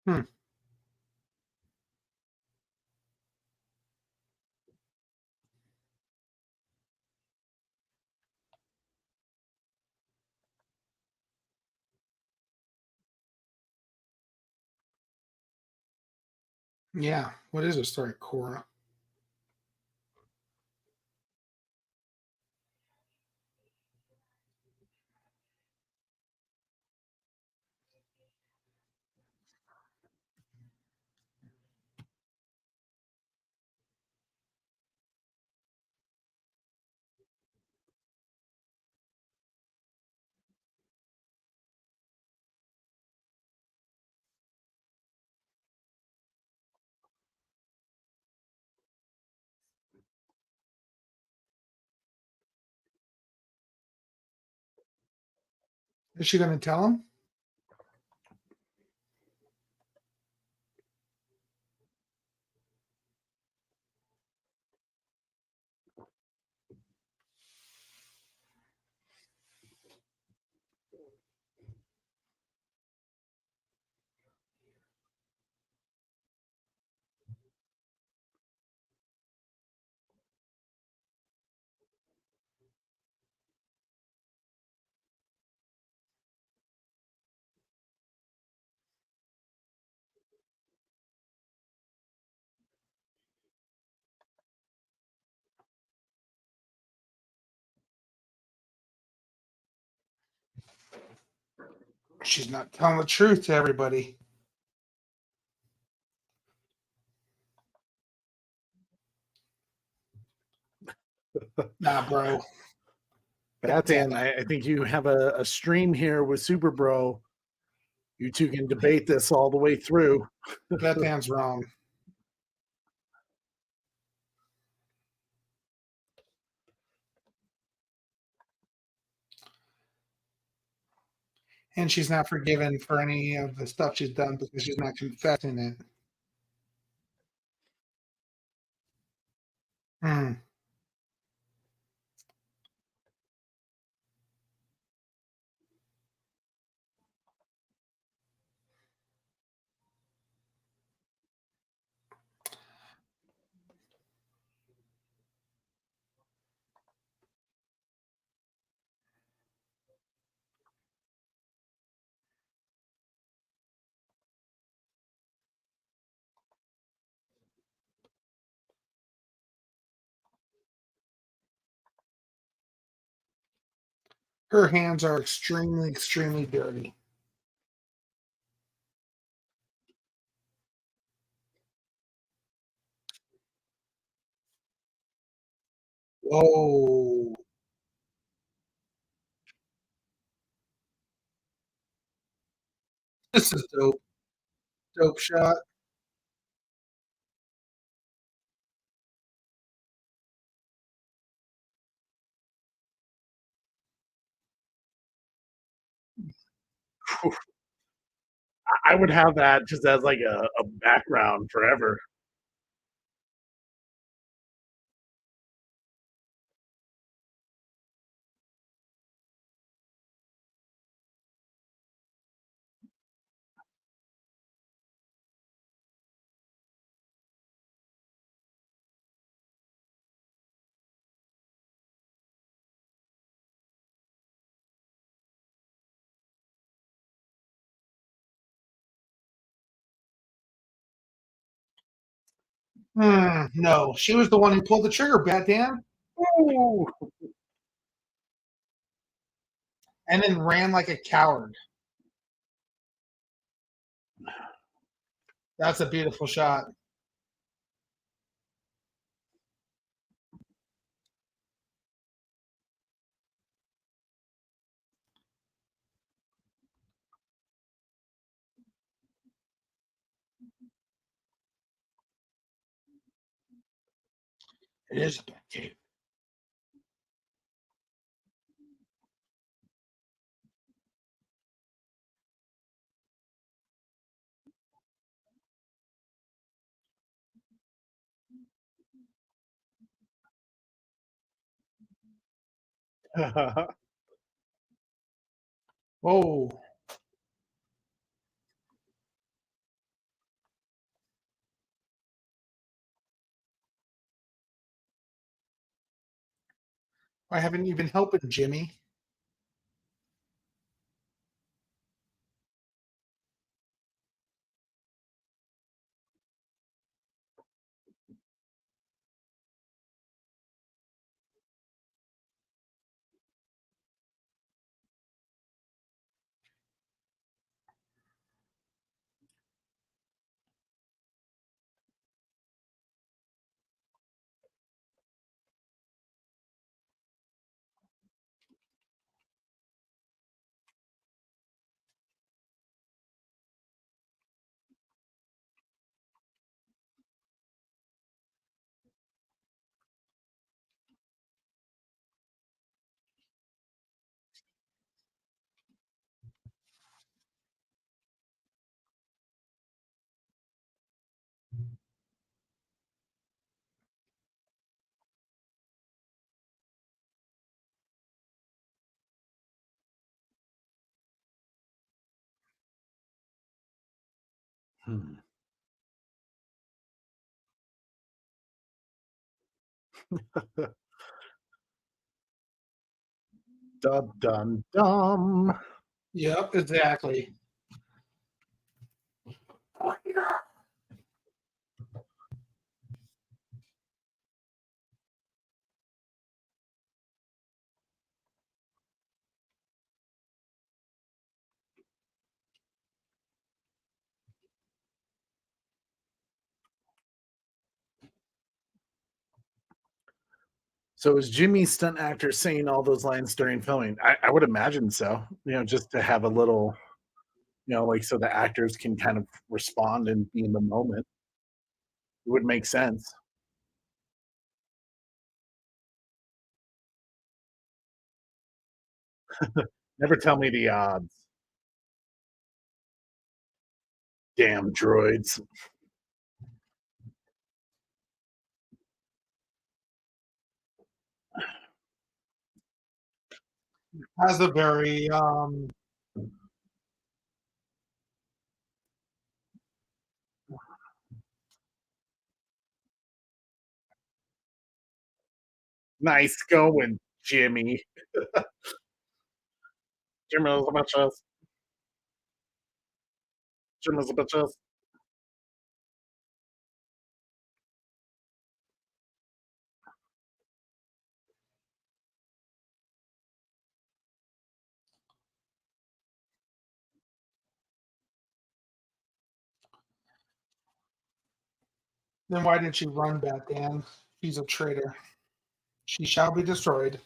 Hmm. Yeah. What is her story, Kora? Is she going to tell him? She's not telling the truth to everybody. Nah, bro. Batman, I think you have a stream here with Super Bro. You two can debate this all the way through. Batman's wrong. And she's not forgiven for any of the stuff she's done because she's not confessing it. Hmm. Her hands are extremely, extremely dirty. Whoa. This is dope. Dope shot. I would have that just as like a background forever. No, she was the one who pulled the trigger, Batman. Ooh. And then ran like a coward. That's a beautiful shot. It is a bad cave. Whoa. Why haven't you been helping, Jimmy? Hmm. Dun dun dum. Yep, exactly. So is Jimmy stunt actor saying all those lines during filming? I would imagine so. Just to have a little, like so the actors can kind of respond and be in the moment. It would make sense. Never tell me the odds. Damn droids. Has a very Nice going, Jimmy. Jimmy was a bitches. Jimmy's a bitches. then why didn't she run back, Dan? She's a traitor. She shall be destroyed.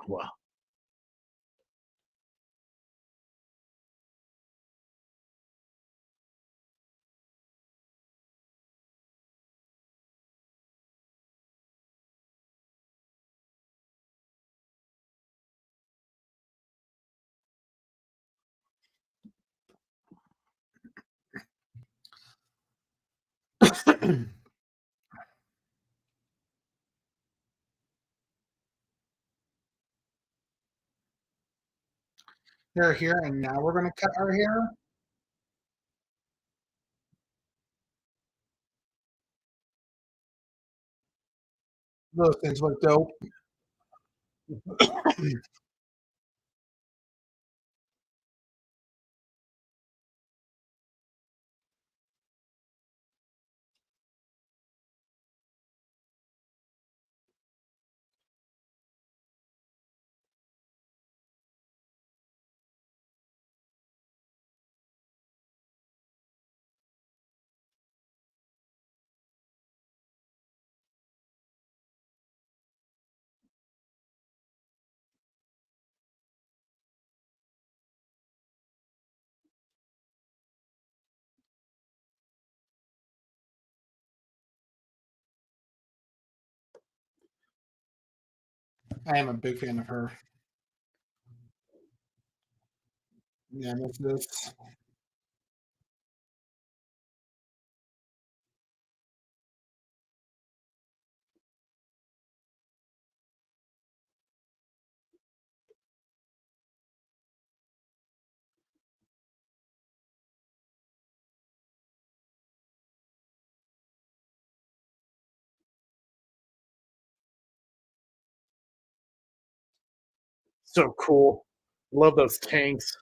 Well, They're here, and now we're gonna cut our hair. Those things look dope. I am a big fan of her. Yeah, that's this. so cool. Love those tanks.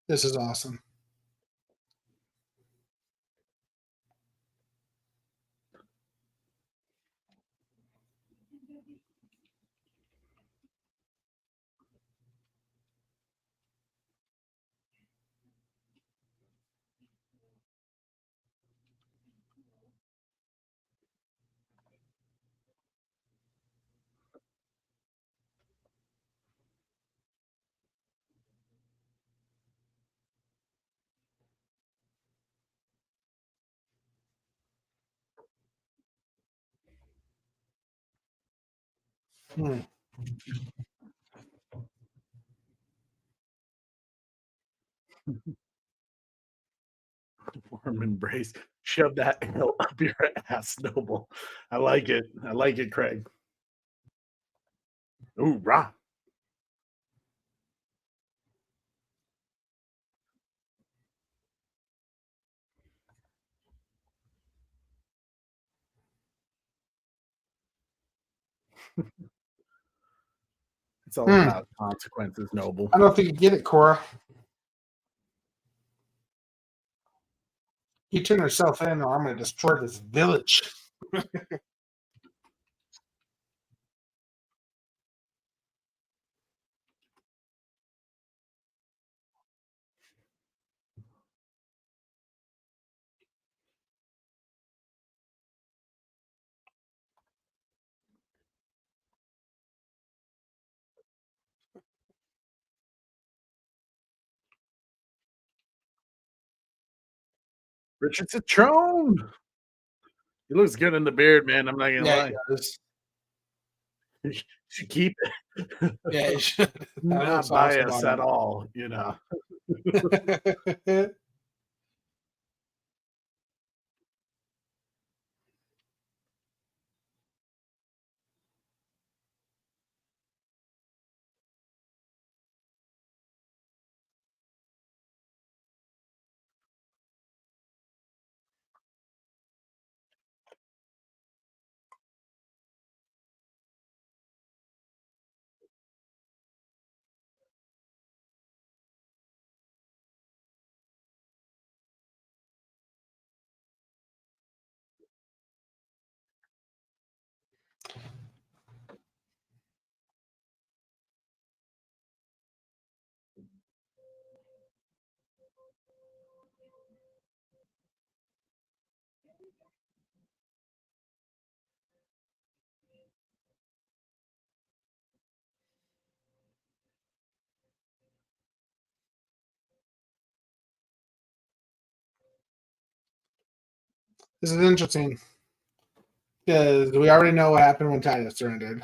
This is awesome. Hmm. Warm embrace. Shove that hell up your ass, Noble. I like it. I like it, Craig. Ooh, rah. It's all Hmm. about consequences, Noble. I don't think you get it, Cora. You turn yourself in, or I'm going to destroy this village. Richard Citrone. He looks good in the beard, man. I'm not gonna Yeah, lie. he does. You should keep it. Yeah, he should. That Not looks awesome biased on at all, you know. him. This is interesting because we already know what happened when Titus surrendered.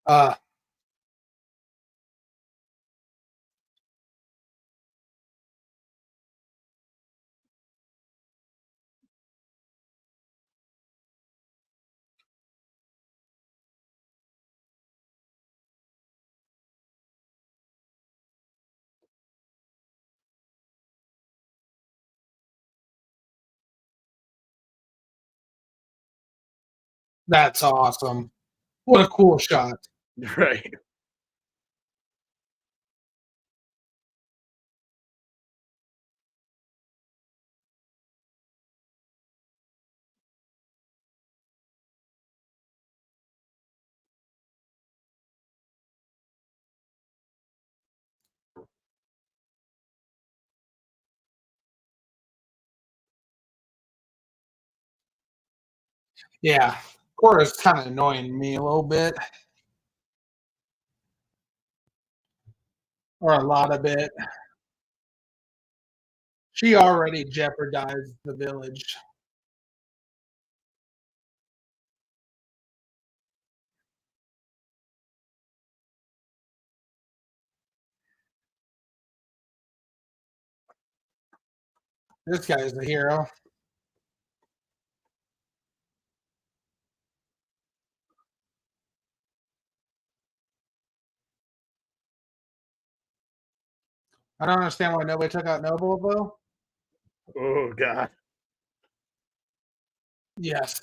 Uh, that's awesome. What a cool shot. Right. Yeah, Kora's kind of annoying me a little bit, or a lot of it. She already jeopardized the village. This guy's the hero. I don't understand why nobody took out Noble, though. Oh God. Yes.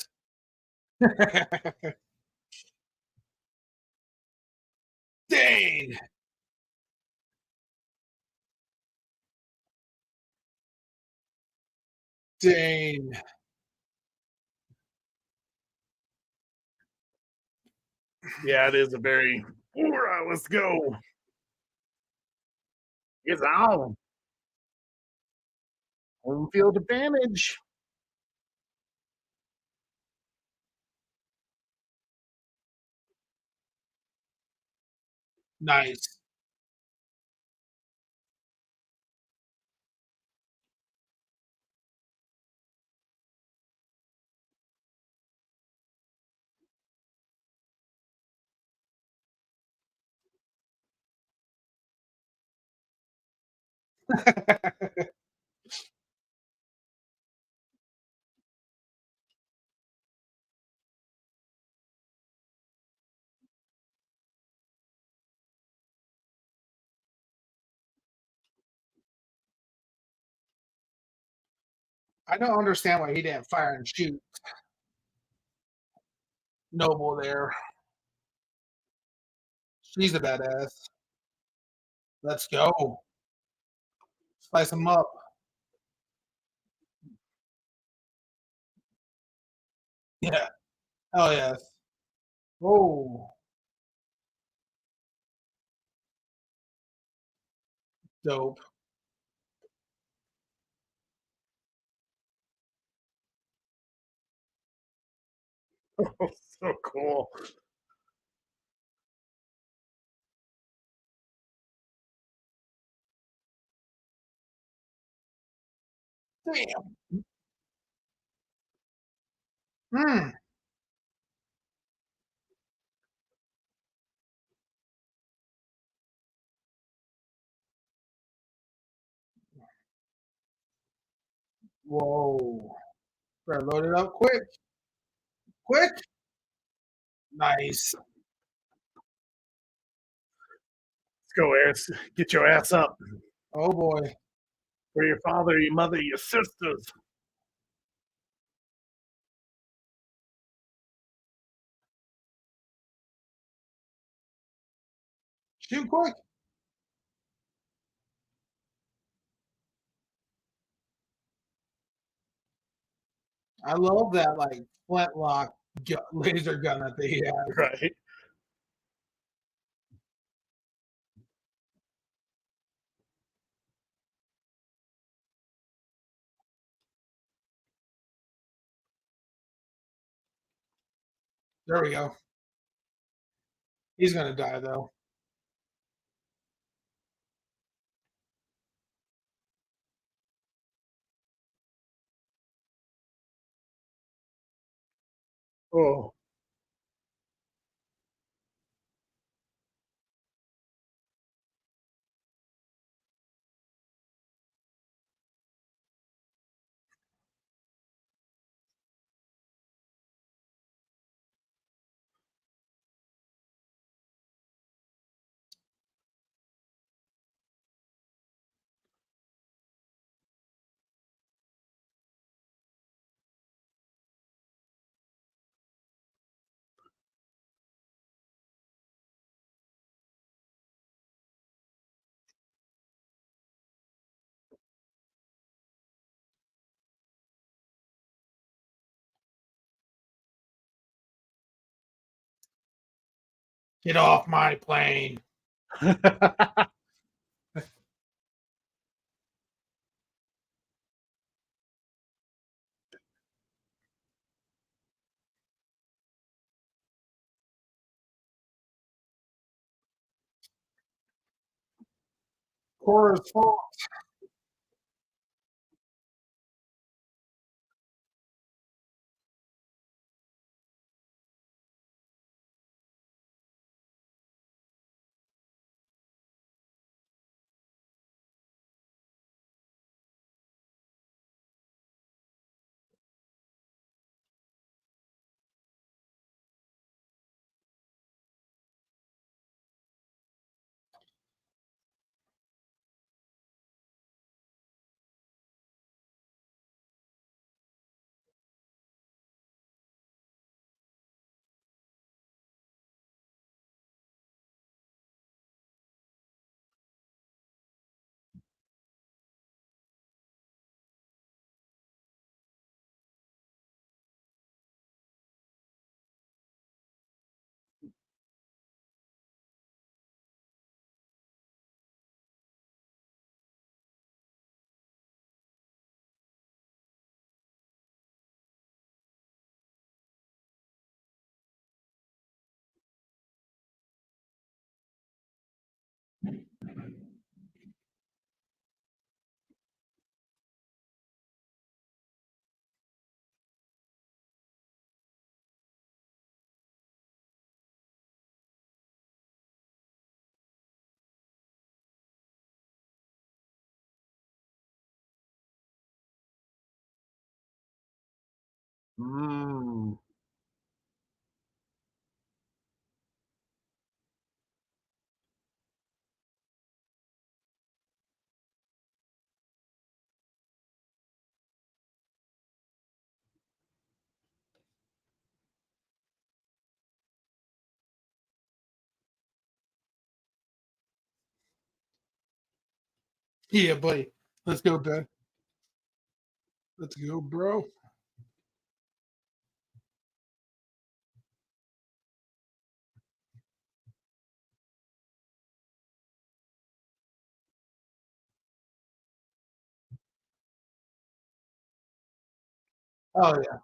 Dang. Dang. Yeah, it is a very. Alright, let's go. It's on. Home field advantage. Nice. I don't understand why he didn't fire and shoot Noble there. She's a badass. Let's go. Spice him up. Yeah. Oh, yes. Oh, dope. So cool. Damn. Hmm. Whoa. Better load it up quick. Quick. Nice. Let's go, Eris. Get your ass up. Oh, boy. For your father, your mother, your sisters. Shoot quick. I love that, like, flintlock laser gun that they have. Right. There we go. He's going to die, though. Oh. Get off my plane. Kora's fault. Mm. Yeah, buddy. Let's go, Ben. Let's go, bro. Oh yeah.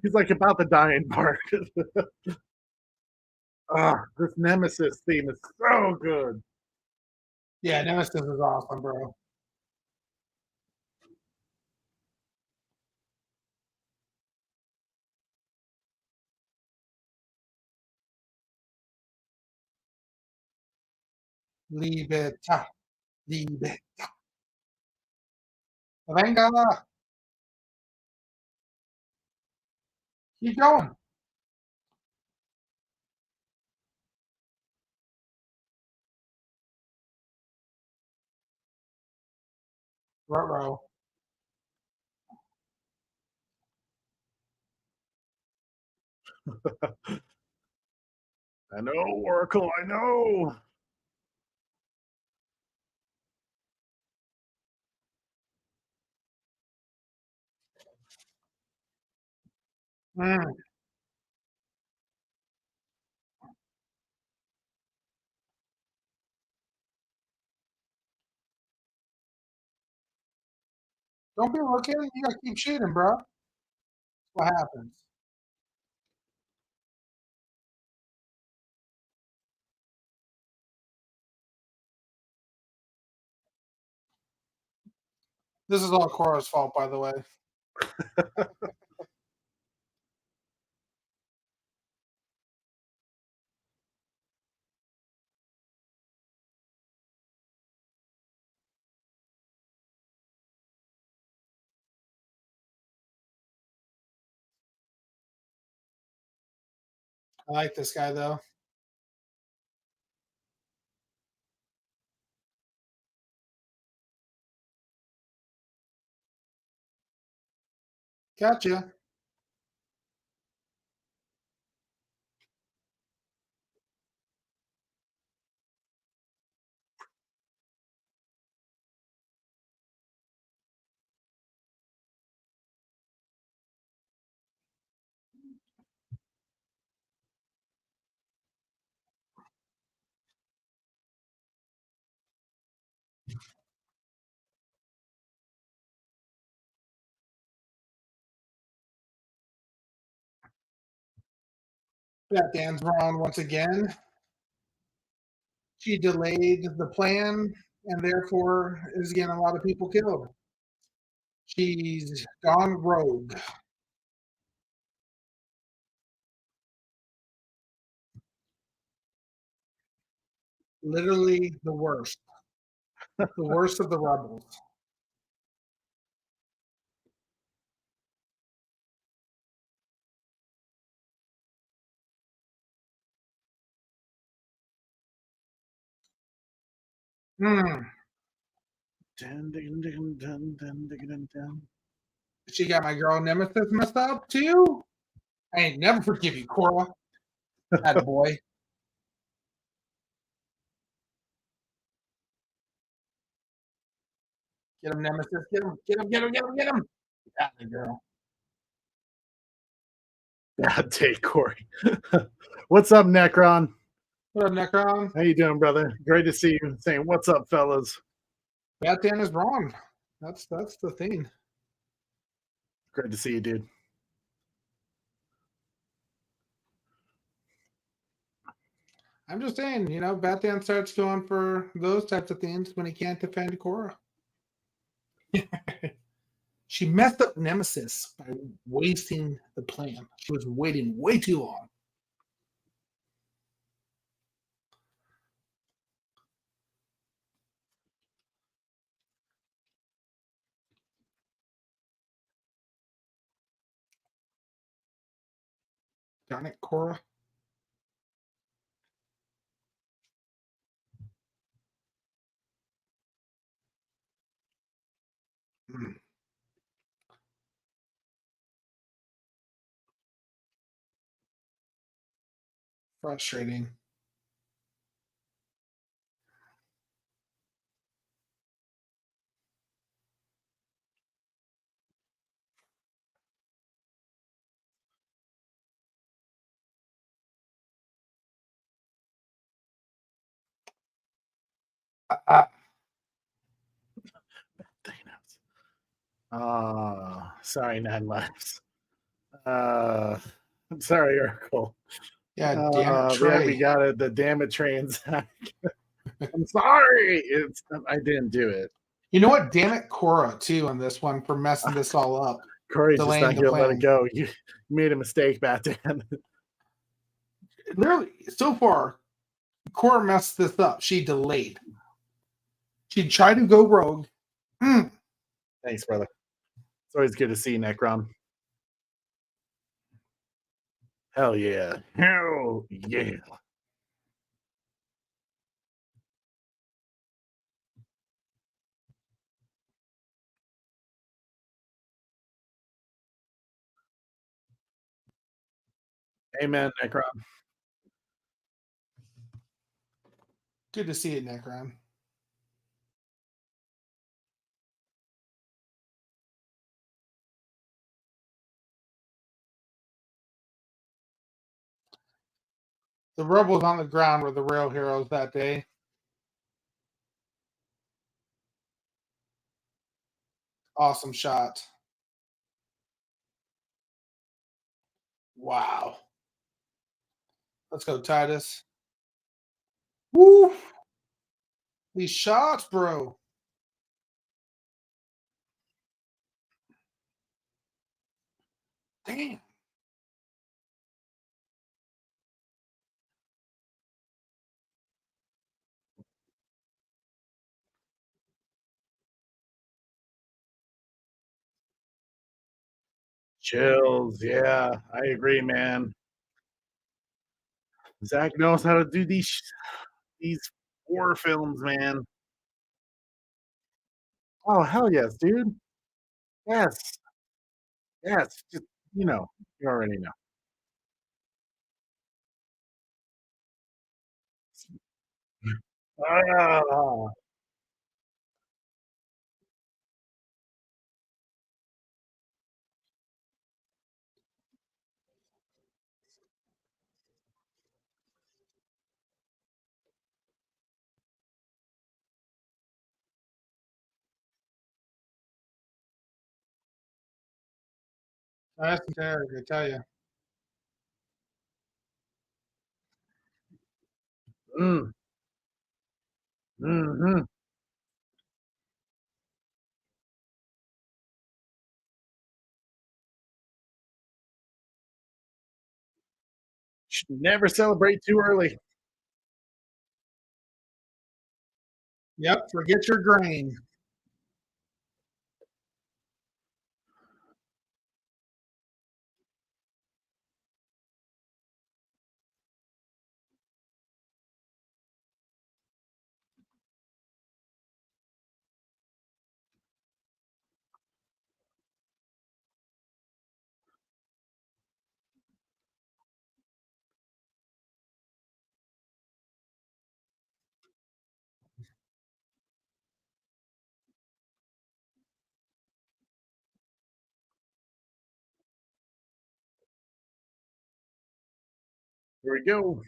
He's like about the dying part. This Nemesis theme is so good. Yeah, Nemesis is awesome, bro. Leave it. Leave it. Venga. Keep going. Ruh-roh. I know, Oracle, I know. Mm. Don't be looking. You gotta keep shooting, bro. What happens? This is all Kora's fault, by the way. I like this guy though. Gotcha. That Dan's wrong once again. She delayed the plan and therefore is getting a lot of people killed. She's gone rogue. Literally the worst. The worst of the rebels. Hmm. She got my girl Nemesis messed up too. I ain't never forgive you, Kora. That boy. Get him, Nemesis. Get him. Get him. Get him. Get him. Get him. Got the girl. God, take Corey. What's up, Necron? What up, Necron? How you doing, brother? Great to see you. Saying what's up, fellas. That Dan is wrong. That's the thing. Great to see you, dude. I'm just saying, Batman starts going for those types of things when he can't defend Kora. She messed up Nemesis by wasting the plan. She was waiting way too long. Darn it, Kora. Frustrating. Sorry, 9 lives. I'm sorry, Urkel. Yeah, damn it, Trey. We got it. The damn it train, Zach. I'm sorry. I didn't do it. You know what? Damn it, Kora, too, on this one for messing this all up. Corey's just not going to let it plan. go. You made a mistake, Batman. Literally, so far, Kora messed this up. She delayed. She tried to go rogue. Thanks, brother. It's always good to see you, Necron. Hell yeah. Hell yeah. Amen, Necron. Good to see you, Necron. The rebels on the ground were the real heroes that day. Awesome shot. Wow. Let's go, Titus. Woo! These shots, bro. Damn. Chills. Yeah, I agree, man. Zach knows how to do these war films, man. Oh, hell yes, dude. Yes. Yes. Just, you already know. Ah. That's terrible, I tell you. Mm. Hmm. Should never celebrate too early. Yep, forget your grain. Here we go.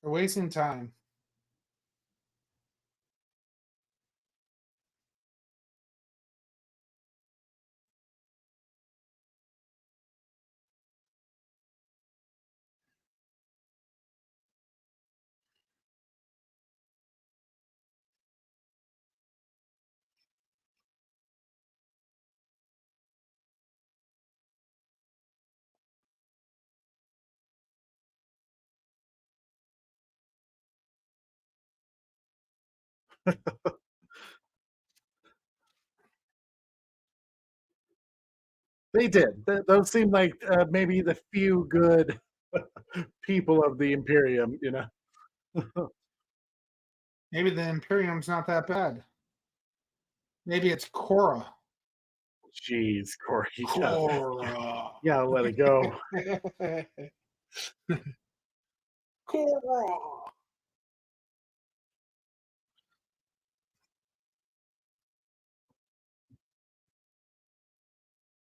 You're wasting time. They did. Those seem like maybe the few good people of the Imperium, you know. Maybe the Imperium's not that bad. Maybe it's Kora. Jeez, Corey. Kora. Yeah, let it go. Kora.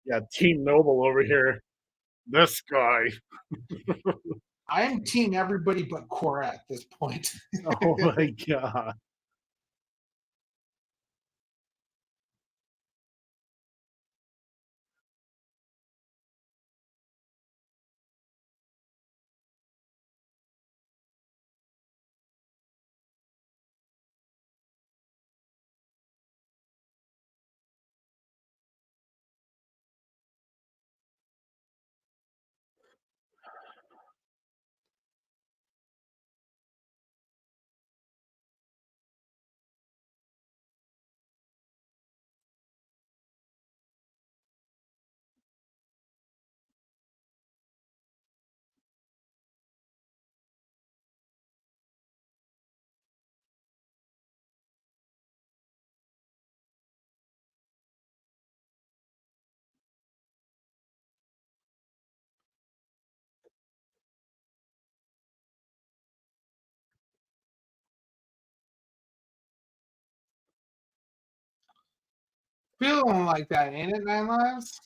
Yeah, Team Noble over here. This guy. I am team everybody but Kora at this point. Oh my god. Feeling like that, ain't it, Nine Lives?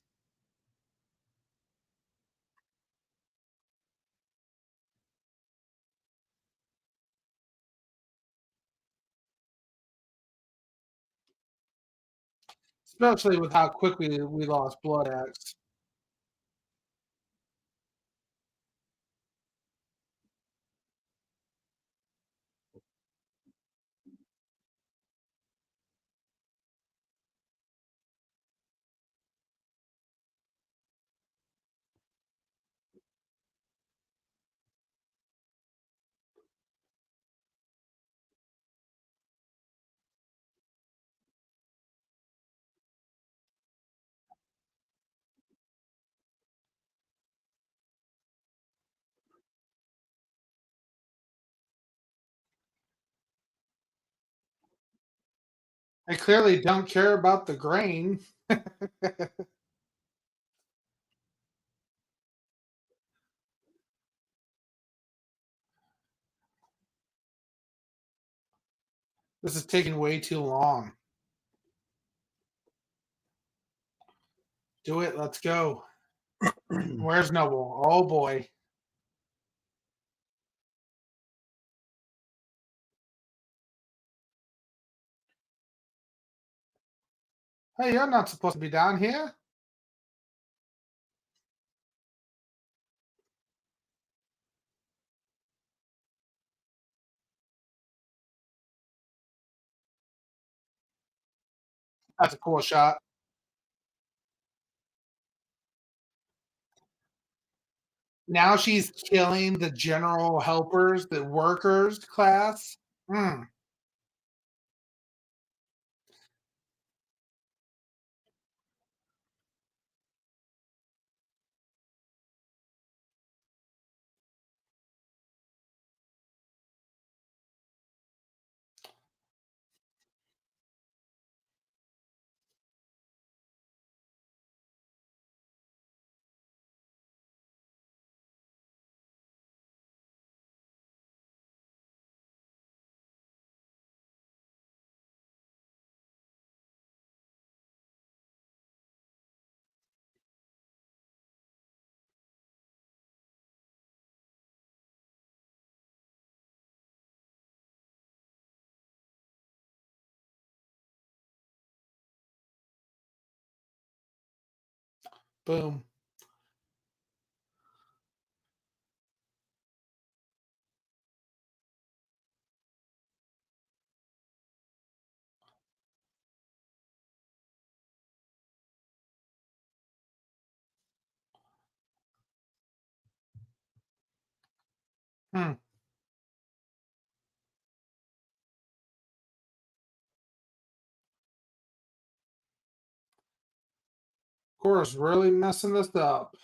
Especially with how quickly we lost Blood Axe. I clearly don't care about the grain. This is taking way too long. Do it. Let's go. Where's Noble? Oh boy. Hey, you're not supposed to be down here. That's a cool shot. Now she's killing the general helpers, the workers class. Hmm. Boom. Hmm. Cora's really messing this up.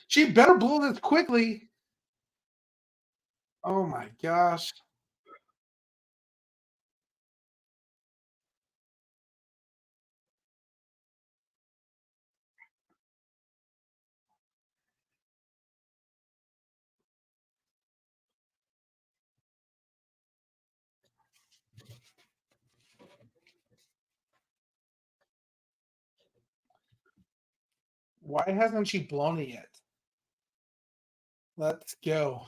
She better blow this quickly. Oh my gosh. Why hasn't she blown it yet? Let's go.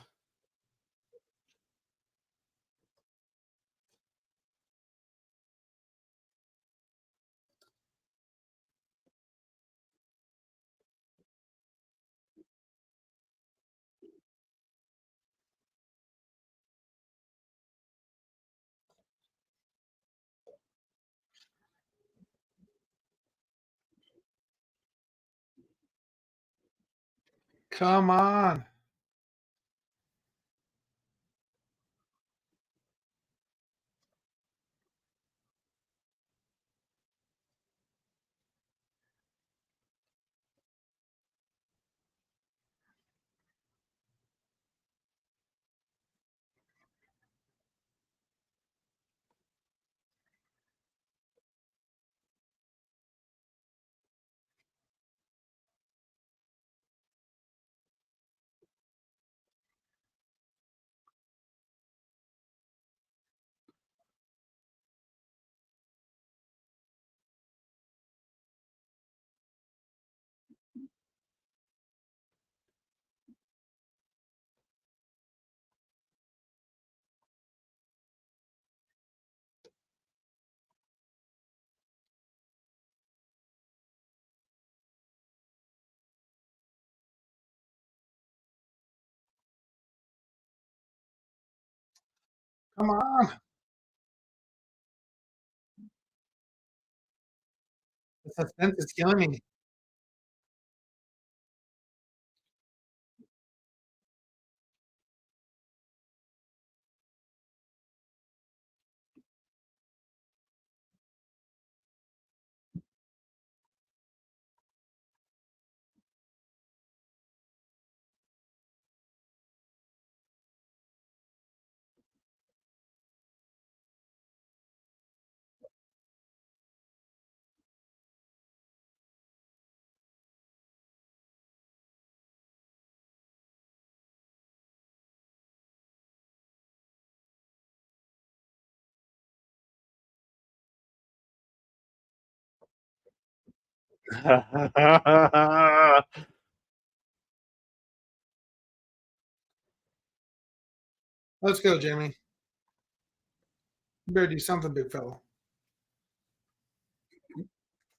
Come on. Come on. The suspense is killing me. Let's go, Jamie. You better do something, big fella.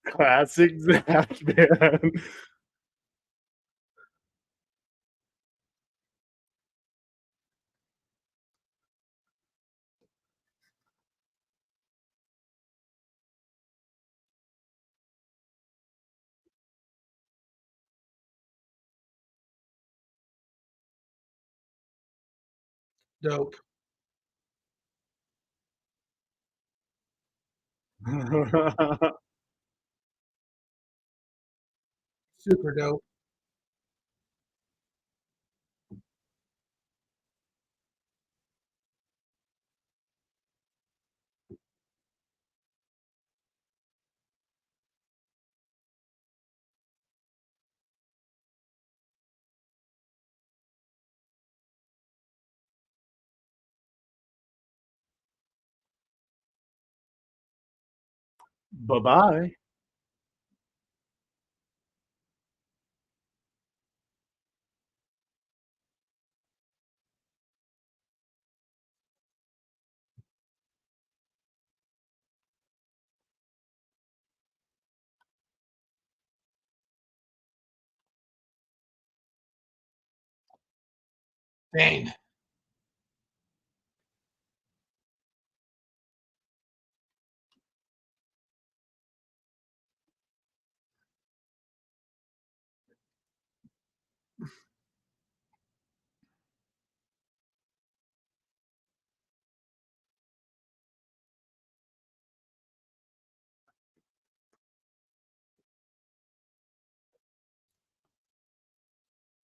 Classic Zach, man. Dope. Super dope. Bye-bye. Dane.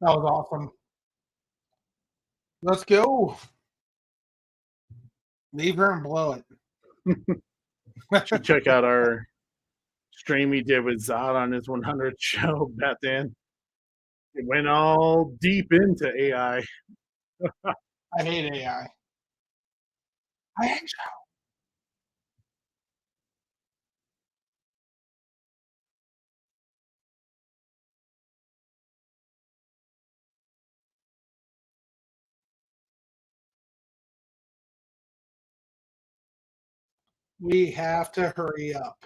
That was awesome. Let's go. Leave her and blow it. Should check out our stream he did with Zod on his 100 show back then. It went all deep into AI. I hate AI. I hate you. We have to hurry up.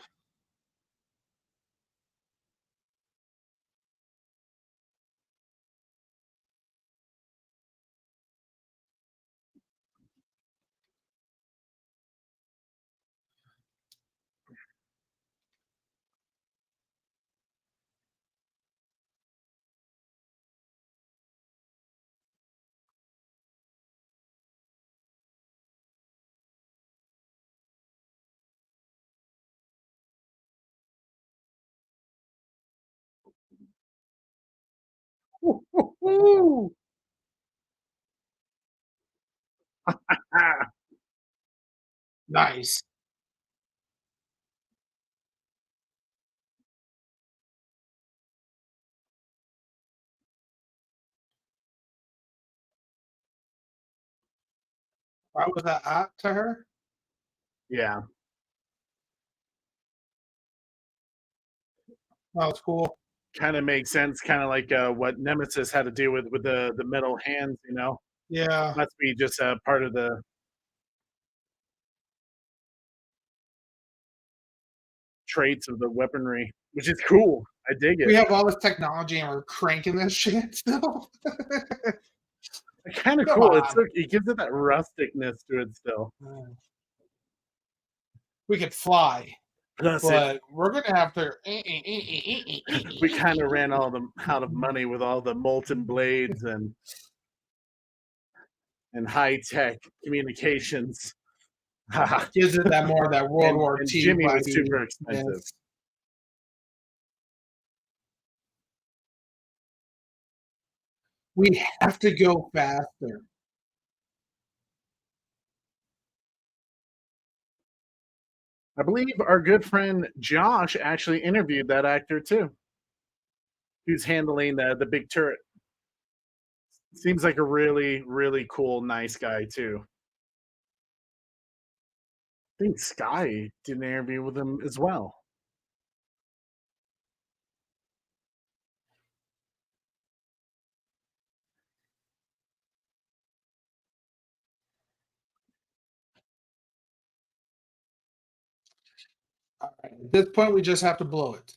Woo-hoo-hoo. Nice. Why was that hot to her? Yeah. That was cool. Kind of makes sense, kind of like what Nemesis had to do with the metal hands, you know. Yeah. Must be just part of the traits of the weaponry, which is cool. I dig We it. have all this technology and we're cranking this shit still. Kind of Come cool. on. It's so, it gives it that rusticness to it still. We could fly, Plus, but we're gonna have to. we kind of ran out of money with all the molten blades and high tech communications. Gives it that more of that World War and II Jimmy was vibey-ness. super expensive. We have to go faster. I believe our good friend Josh actually interviewed that actor too, who's handling the big turret. Seems like a really, really cool, nice guy too. I think Sky did an interview with him as well. All right. At this point, we just have to blow it.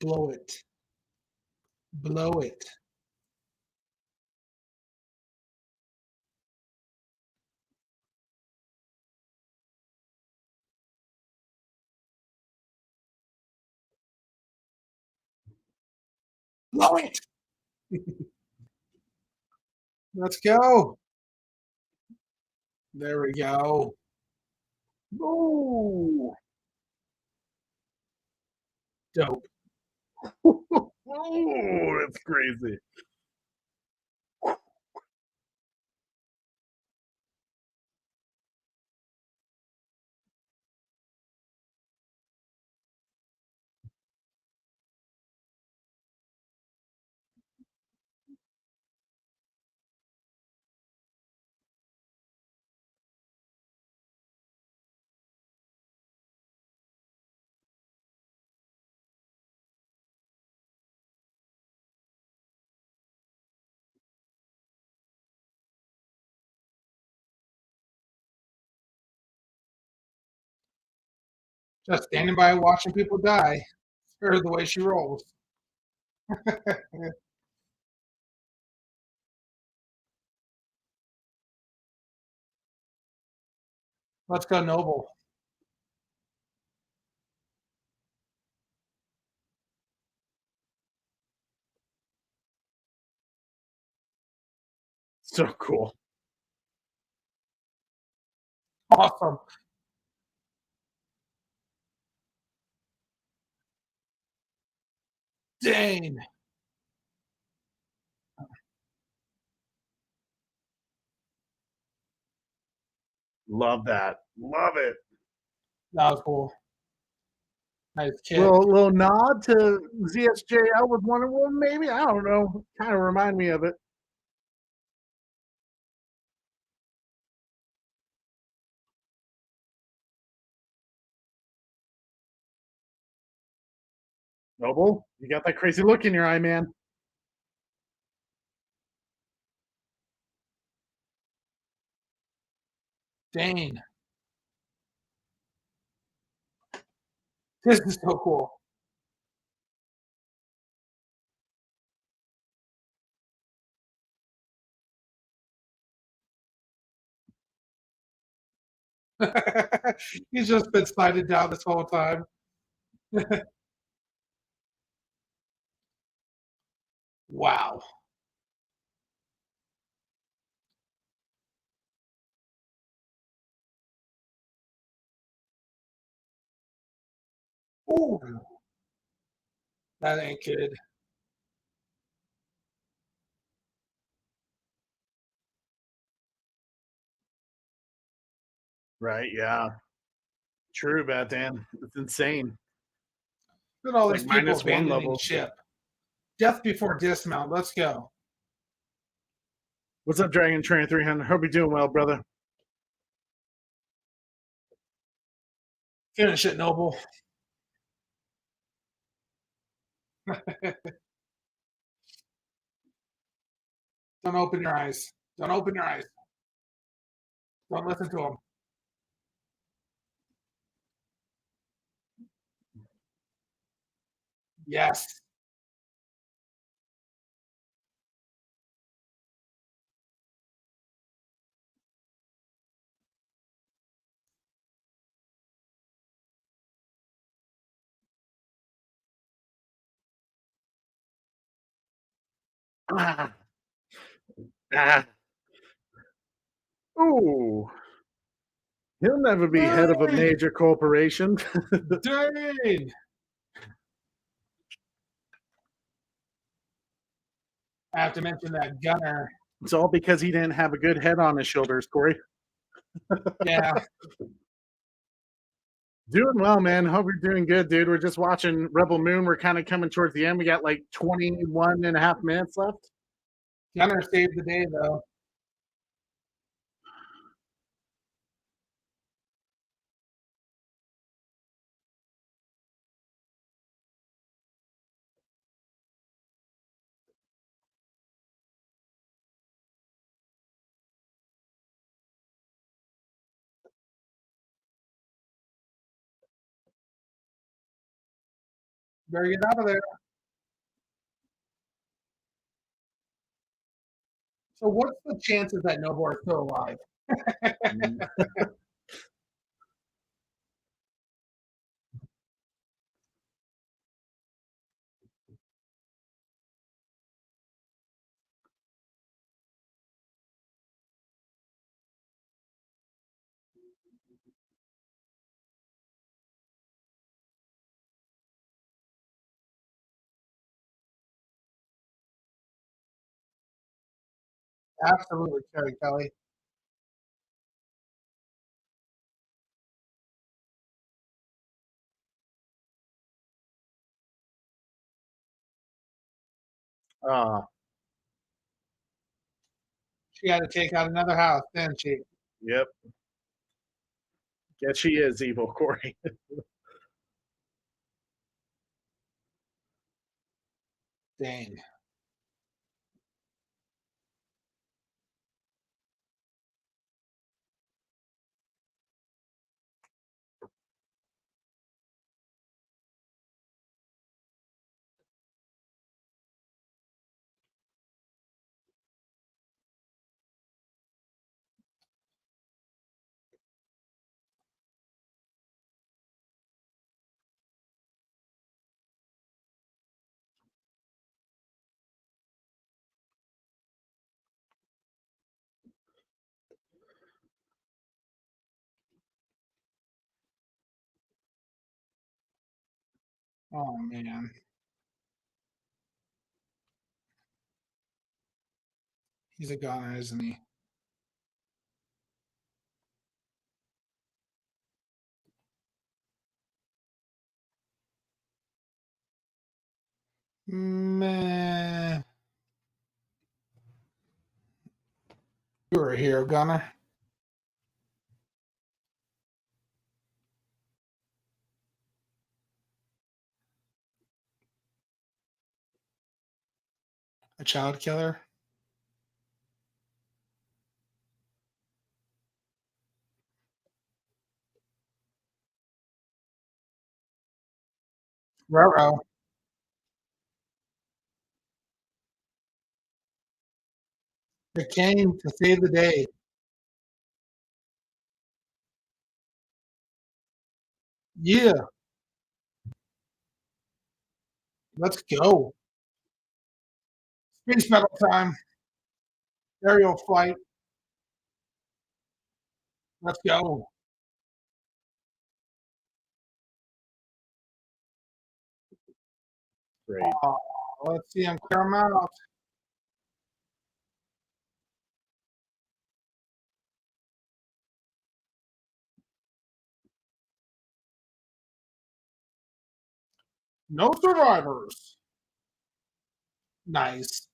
Blow it. Blow it. Blow it. Let's go. There we go. Oh, Dope. oh, that's crazy. Just standing by watching people die. Or the way she rolls. Let's go, Noble. So cool. Awesome. Dane. Love that. Love it. That was cool. Nice kid. Little nod to ZSJL with Wonder Woman, maybe? I don't know. Kind of remind me of it. Noble, you got that crazy look in your eye, man. Dane. This is so cool. He's just been sliding down this whole time. Wow. Ooh. That ain't good. Right, yeah. True, Batman. It's insane. Look at all It's these like people -1 abandoning levels. ship. Death before dismount. Let's go. What's up, Dragon Train 300? Hope you're doing well, brother. Finish it, Noble. Don't open your eyes. Don't open your eyes. Don't listen to him. Yes. Ah. Ah. Ooh. He'll never be head of a major corporation. Dane. I have to mention that gunner. It's all because he didn't have a good head on his shoulders, Corey. Yeah. Doing well, man. Hope you're doing good, dude. We're just watching Rebel Moon. We're kind of coming towards the end. We got like 21 and a half minutes left. Gunner saved the day, though. Better get out of there. So what's the chances that Noble is still alive? Absolutely, Kerry Kelly. Uh, She had to take out another house, didn't she? yep. Guess she is evil, Corey. Dang. Oh man. He's a goner, isn't he? Man. You're a hero, Gunner. A child killer. Ruh-roh. It came to save the day. Yeah. Let's go. Space metal time. Aerial flight. Let's go. Great. Let's see him clear him out. No survivors. Nice.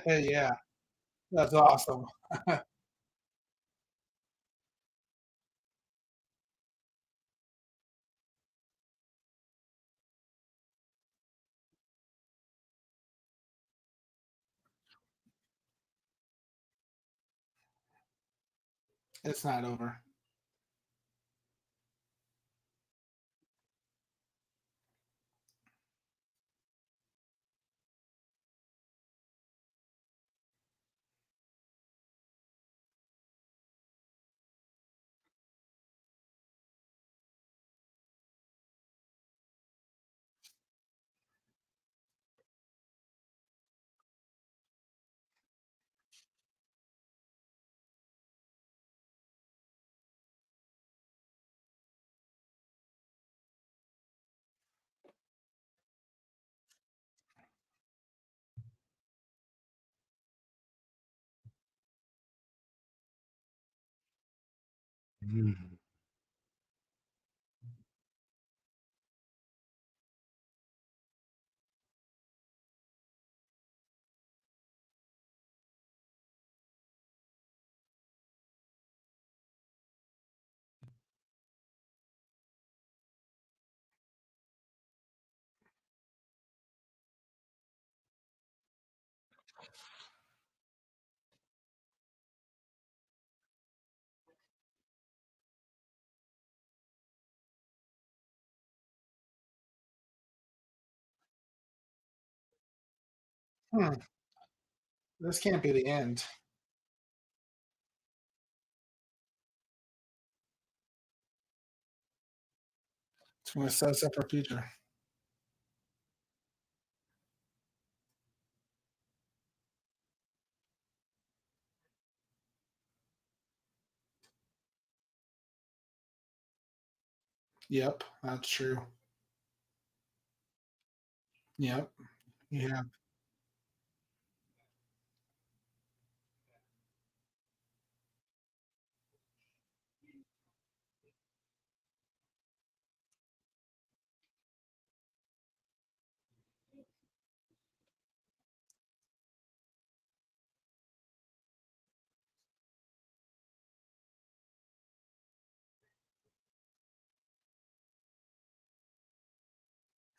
Yeah. That's awesome. It's not over. Hmm. This can't be the end. It's going to set us up for future. Yep, that's true. Yep. Yeah.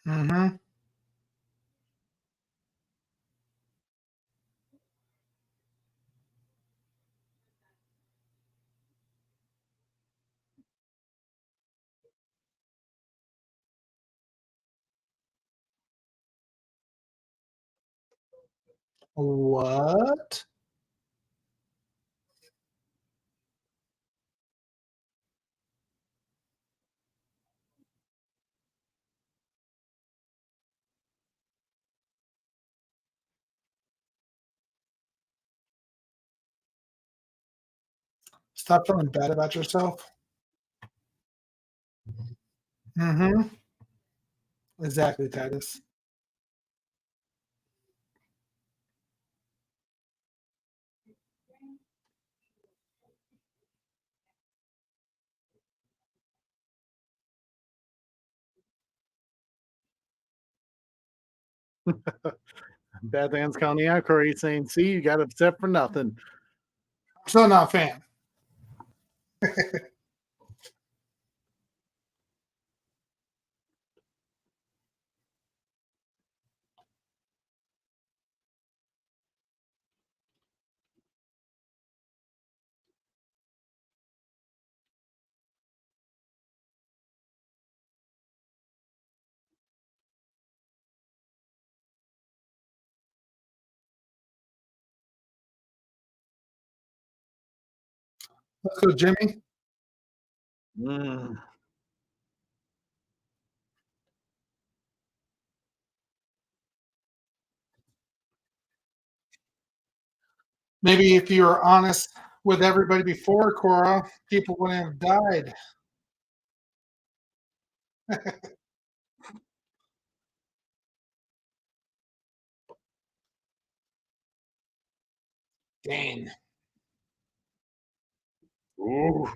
Mm-hmm. What? Stop feeling bad about yourself. Mm-hmm. Exactly, Titus. Badlands County Inquiry saying, see, you got upset for nothing. I'm still not a fan. Let's go, Jimmy. Mm. Maybe if you were honest with everybody before Kora, people wouldn't have died. Dang. Ooh.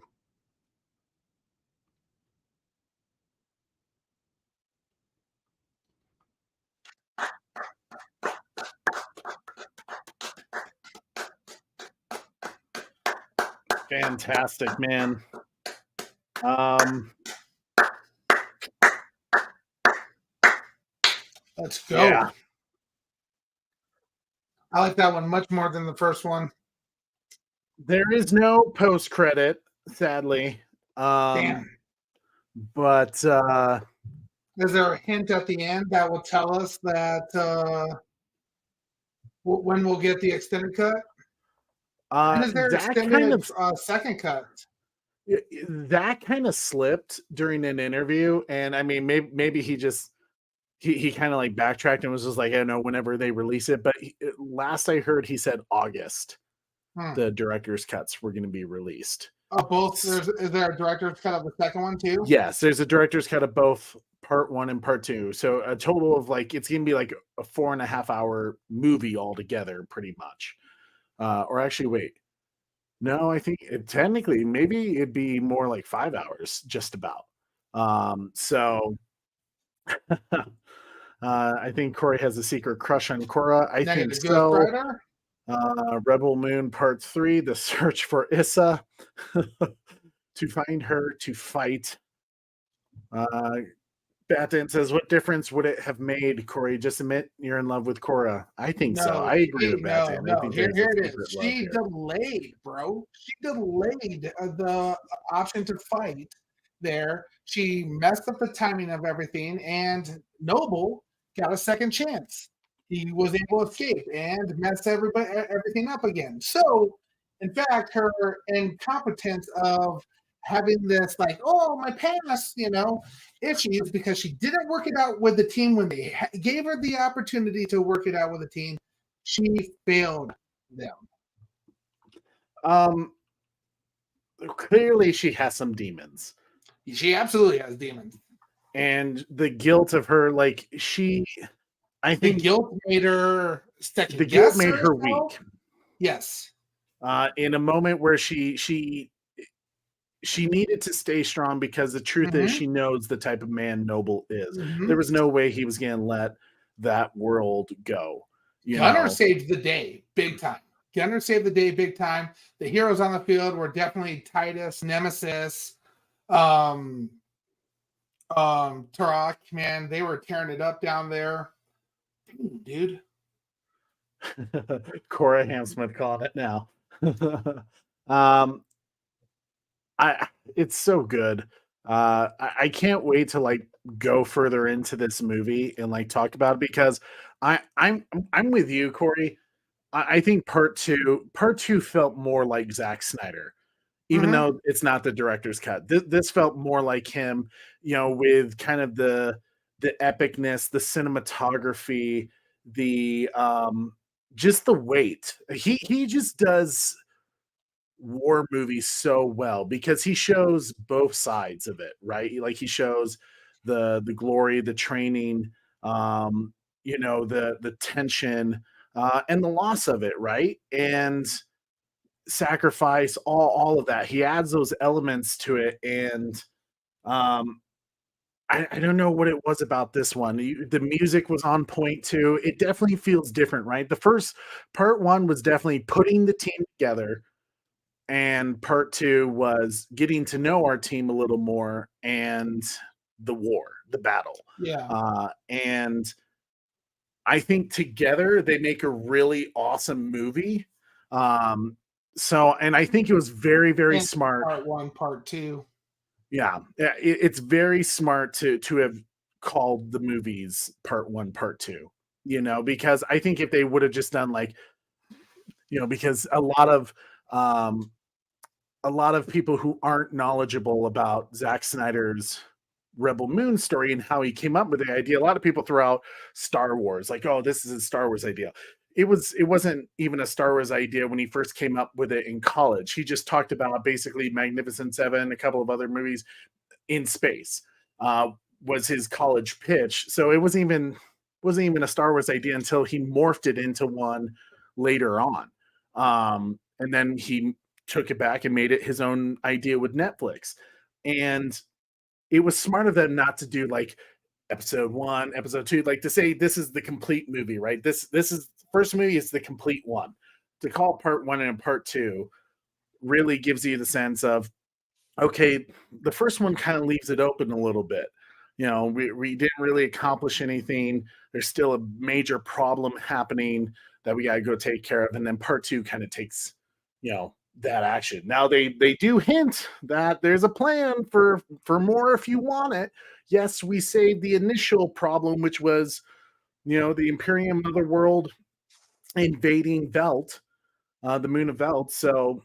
Fantastic, man. Let's go. Yeah. I like that one much more than the first one. There is no post credit, sadly. Damn. But Is there a hint at the end that will tell us that when we'll get the extended cut? And is there that extended kind of second cut? that kind of slipped during an interview, and I mean, maybe he just he kind of like backtracked and was just like, I know whenever they release it. But last I heard, he said August the director's cuts were going to be released. Both. Is there a director's cut of the second one too? Yes, there's a director's cut of both part 1 and part 2. So a total of like it's going to be like a 4.5 hour movie altogether, pretty much. Or actually, wait. No, I think technically maybe it'd be more like 5 hours, just about. So I think Corey has a secret crush on Kora. I think so. Rebel Moon Part 3, The Search for Issa. To find her, to fight. Batman says, what difference would it have made, Corey? Just admit you're in love with Kora. I think so. I agree with Batman. No, I think here it is. She delayed, bro. She delayed the option to fight there. She messed up the timing of everything, and Noble got a second chance. He was able to escape and mess everything up again. So, in fact, her incompetence of having this like, oh, my past, issues because she didn't work it out with the team when they gave her the opportunity to work it out with the team. She failed them. Clearly she has some demons. She absolutely has demons. And the guilt of her, like I think the guilt made her the guilt made her weak. Yes. In a moment where she needed to stay strong because the truth is she knows the type of man Noble is. There was no way he was going to let that world go. Gunner saved the day big time. Gunner saved the day big time. The heroes on the field were definitely Titus, Nemesis, Tarak, man. They were tearing it up down there. Dude. Cora Hamsmith calling it now. It's so good. I can't wait to like go further into this movie and like talk about it because I'm with you, Corey. I think part two felt more like Zack Snyder, even though it's not the director's cut. This felt more like him, with kind of the epicness, the cinematography, the just the weight. He just does war movies so well because he shows both sides of it, right? Like he shows the glory, the training, the tension, and the loss of it, right? And sacrifice, all of that. He adds those elements to it, and I don't know what it was about this one. The music was on point too. It definitely feels different, right? The first part 1 was definitely putting the team together. And part 2 was getting to know our team a little more and the war, the battle. Yeah. And I think together they make a really awesome movie. And I think it was very, very smart. Part 1, part 2. Yeah. It's very smart to have called the movies part 1, part 2, because I think if they would have just done like, because a lot of people who aren't knowledgeable about Zack Snyder's Rebel Moon story and how he came up with the idea, a lot of people throw out Star Wars, like, oh, this is a Star Wars idea. It wasn't even a Star Wars idea when he first came up with it in college. He just talked about basically Magnificent Seven, a couple of other movies in space, was his college pitch. So it wasn't even a Star Wars idea until he morphed it into one later on. And then he took it back and made it his own idea with Netflix. And it was smart of them not to do like episode 1, episode 2, like to say this is the complete movie, right? This is first movie is the complete one. To call part 1 and part 2 really gives you the sense of, okay, the first one kind of leaves it open a little bit. We didn't really accomplish anything. There's still a major problem happening that we got to go take care of. And then part 2 kind of takes, that action. Now they do hint that there's a plan for more if you want it. Yes, we saved the initial problem, which was, the Imperium Motherworld invading Veldt, the moon of Veldt. So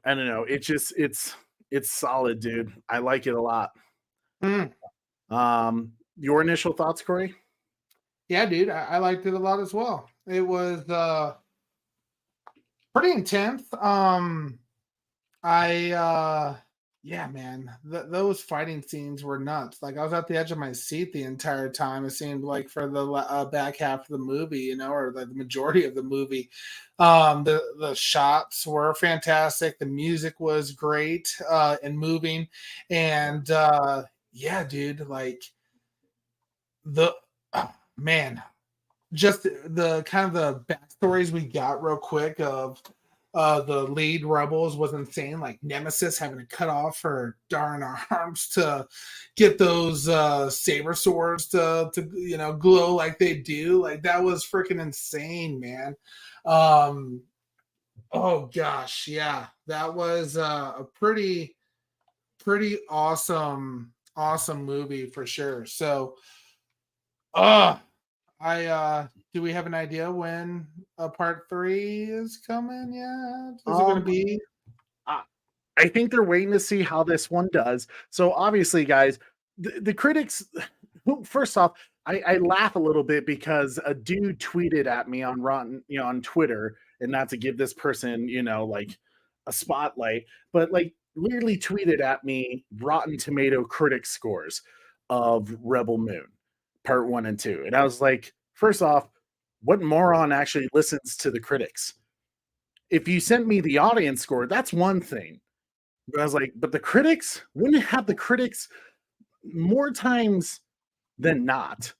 I don't know. It's solid, dude. I like it a lot. Your initial thoughts, Corey? Yeah, dude, I liked it a lot as well. It was pretty intense. Yeah, man, those fighting scenes were nuts. Like I was at the edge of my seat the entire time. It seemed like for the back half of the movie, or the majority of the movie. The shots were fantastic. The music was great and moving, and yeah, dude, like man, just the kind of the backstories we got real quick of the lead rebels was insane. Like Nemesis having to cut off her darn arms to get those saber swords to glow like they do. Like that was freaking insane, man. Oh gosh, yeah, that was a pretty awesome movie for sure. So, do we have an idea when part 3 is coming yet? Is it going to be? I think they're waiting to see how this one does. So obviously, guys, the critics. First off, I laugh a little bit because a dude tweeted at me on on Twitter, and not to give this person, like a spotlight, but like literally tweeted at me Rotten Tomato critic scores of Rebel Moon part 1 and 2. And I was like, first off, what moron actually listens to the critics? If you sent me the audience score, that's one thing. But I was like, but the critics, wouldn't have the critics more times than not.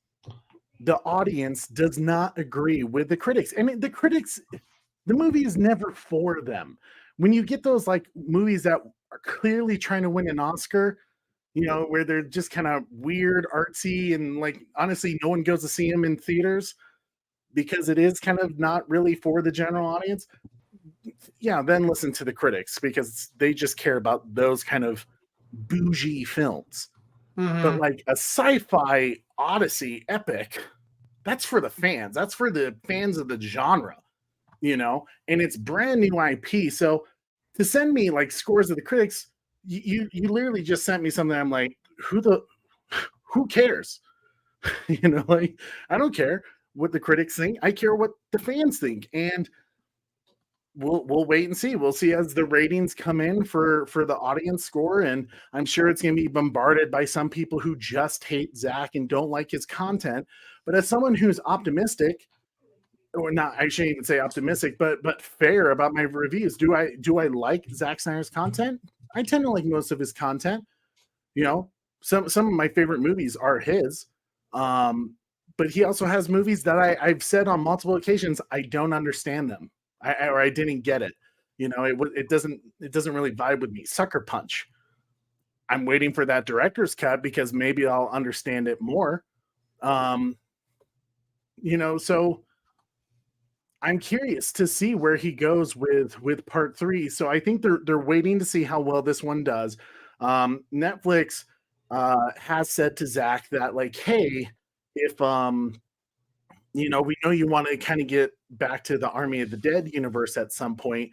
The audience does not agree with the critics. I mean, the critics, the movie is never for them. When you get those like movies that are clearly trying to win an Oscar, where they're just kind of weird, artsy, and like honestly, no one goes to see them in theaters because it is kind of not really for the general audience. Yeah, then listen to the critics because they just care about those kind of bougie films. Mm-hmm. But like a sci-fi odyssey epic, that's for the fans. That's for the fans of the genre, and it's brand new IP. So to send me like scores of the critics, you literally just sent me something. I'm like, who cares? Like I don't care what the critics think. I care what the fans think, and we'll wait and see. We'll see as the ratings come in for the audience score, and I'm sure it's going to be bombarded by some people who just hate Zach and don't like his content. But as someone who's optimistic, or not, I shouldn't even say optimistic, but fair about my reviews, do I like Zack Snyder's content? I tend to like most of his content. Some of my favorite movies are his. But he also has movies that I've said on multiple occasions I don't understand them. I didn't get it. It doesn't really vibe with me. Sucker Punch. I'm waiting for that director's cut because maybe I'll understand it more. So I'm curious to see where he goes with part 3. So I think they're waiting to see how well this one does. Netflix has said to Zach that like, hey, if we know you want to kind of get back to the Army of the Dead universe at some point,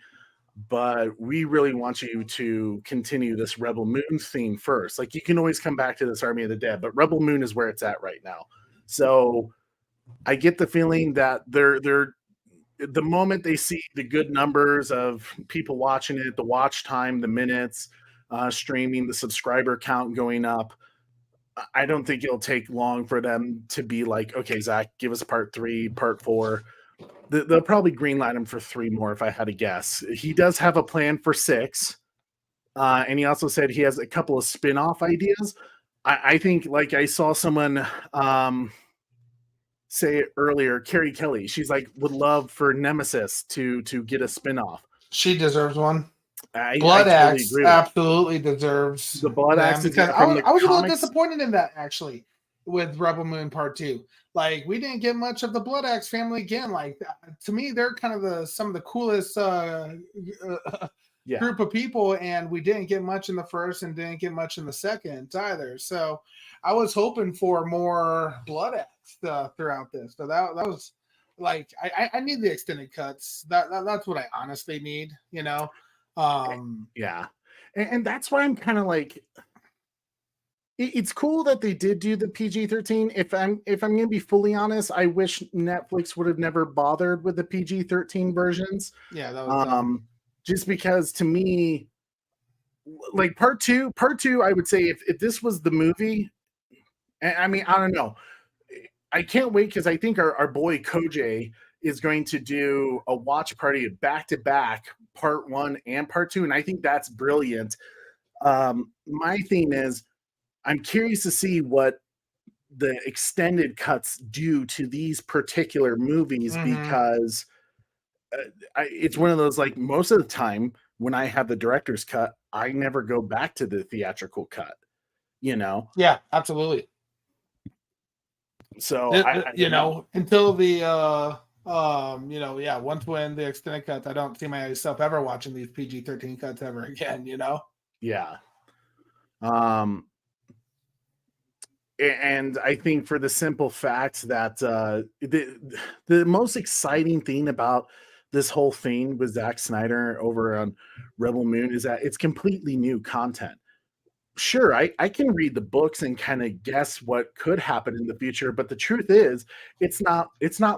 but we really want you to continue this Rebel Moon theme first. Like you can always come back to this Army of the Dead, but Rebel Moon is where it's at right now. So I get the feeling that they're the moment they see the good numbers of people watching it, the watch time, the minutes, streaming, the subscriber count going up, I don't think it'll take long for them to be like, okay, Zach, give us part 3, part 4. They'll probably greenlight him for 3 more if I had to guess. He does have a plan for 6. And he also said he has a couple of spin-off ideas. I think like I saw someone say it earlier, Carrie Kelly, she's like, would love for Nemesis to get a spin-off. She deserves one. Blood I totally Axe agree with absolutely deserves the Blood them Axe because from I was a little comics. disappointed in that actually with Rebel Moon Part 2. Like we didn't get much of the Blood Axe family again. Like to me, they're kind of some of the coolest group of people, and we didn't get much in the first and didn't get much in the second either. So I was hoping for more Blood Axe throughout this. So that was like I need the extended cuts. That's what I honestly need, you know. Yeah, and that's why I'm kind of like, it's cool that they did do the PG-13. If I'm gonna be fully honest, I wish Netflix would have never bothered with the PG-13 versions. Yeah, that was dumb. Just because to me, like part two, I would say if this was the movie, I mean, I don't know. I can't wait because I think our boy Koj is going to do a watch party back to back, part 1 and part 2, and I think that's brilliant. My thing is, I'm curious to see what the extended cuts do to these particular movies because it's one of those, like, most of the time when I have the director's cut, I never go back to the theatrical cut, you know? Yeah, absolutely. So you know, until the once when the extended cuts, I don't see myself ever watching these PG-13 cuts ever again, you know? Yeah. And I think for the simple fact that the most exciting thing about this whole thing with Zack Snyder over on Rebel Moon is that it's completely new content. Sure, I can read the books and kind of guess what could happen in the future, but the truth is, it's not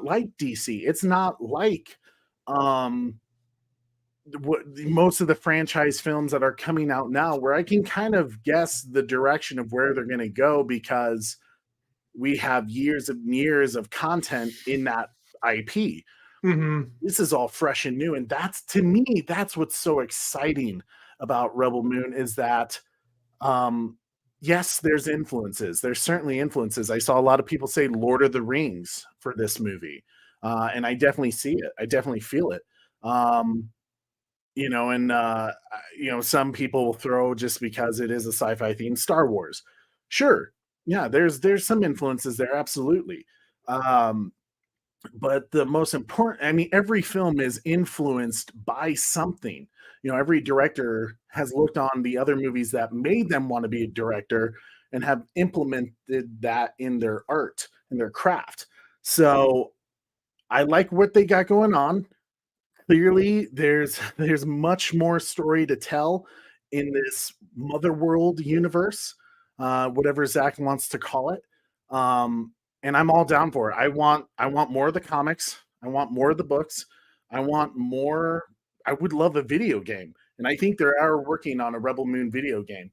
like DC. It's not like what most of the franchise films that are coming out now, where I can kind of guess the direction of where they're going to go because we have years and years of content in that IP. This is all fresh and new, and that's, to me, that's what's so exciting about Rebel Moon is that yes, there's influences. There's certainly influences. I saw a lot of people say Lord of the Rings for this movie, and I definitely see it. I definitely feel it. You know, and you know, some people will throw, just because it is a sci-fi theme, Star Wars. Sure, yeah, there's some influences there, absolutely. But the most important, I mean, every film is influenced by something. You know, every director has looked on the other movies that made them want to be a director and have implemented that in their art and their craft. So I like what they got going on. Clearly, there's much more story to tell in this Motherworld universe, whatever Zach wants to call it. And I'm all down for it. I want more of the comics. I want more of the books. I want more. I would love a video game, and I think they are working on a Rebel Moon video game.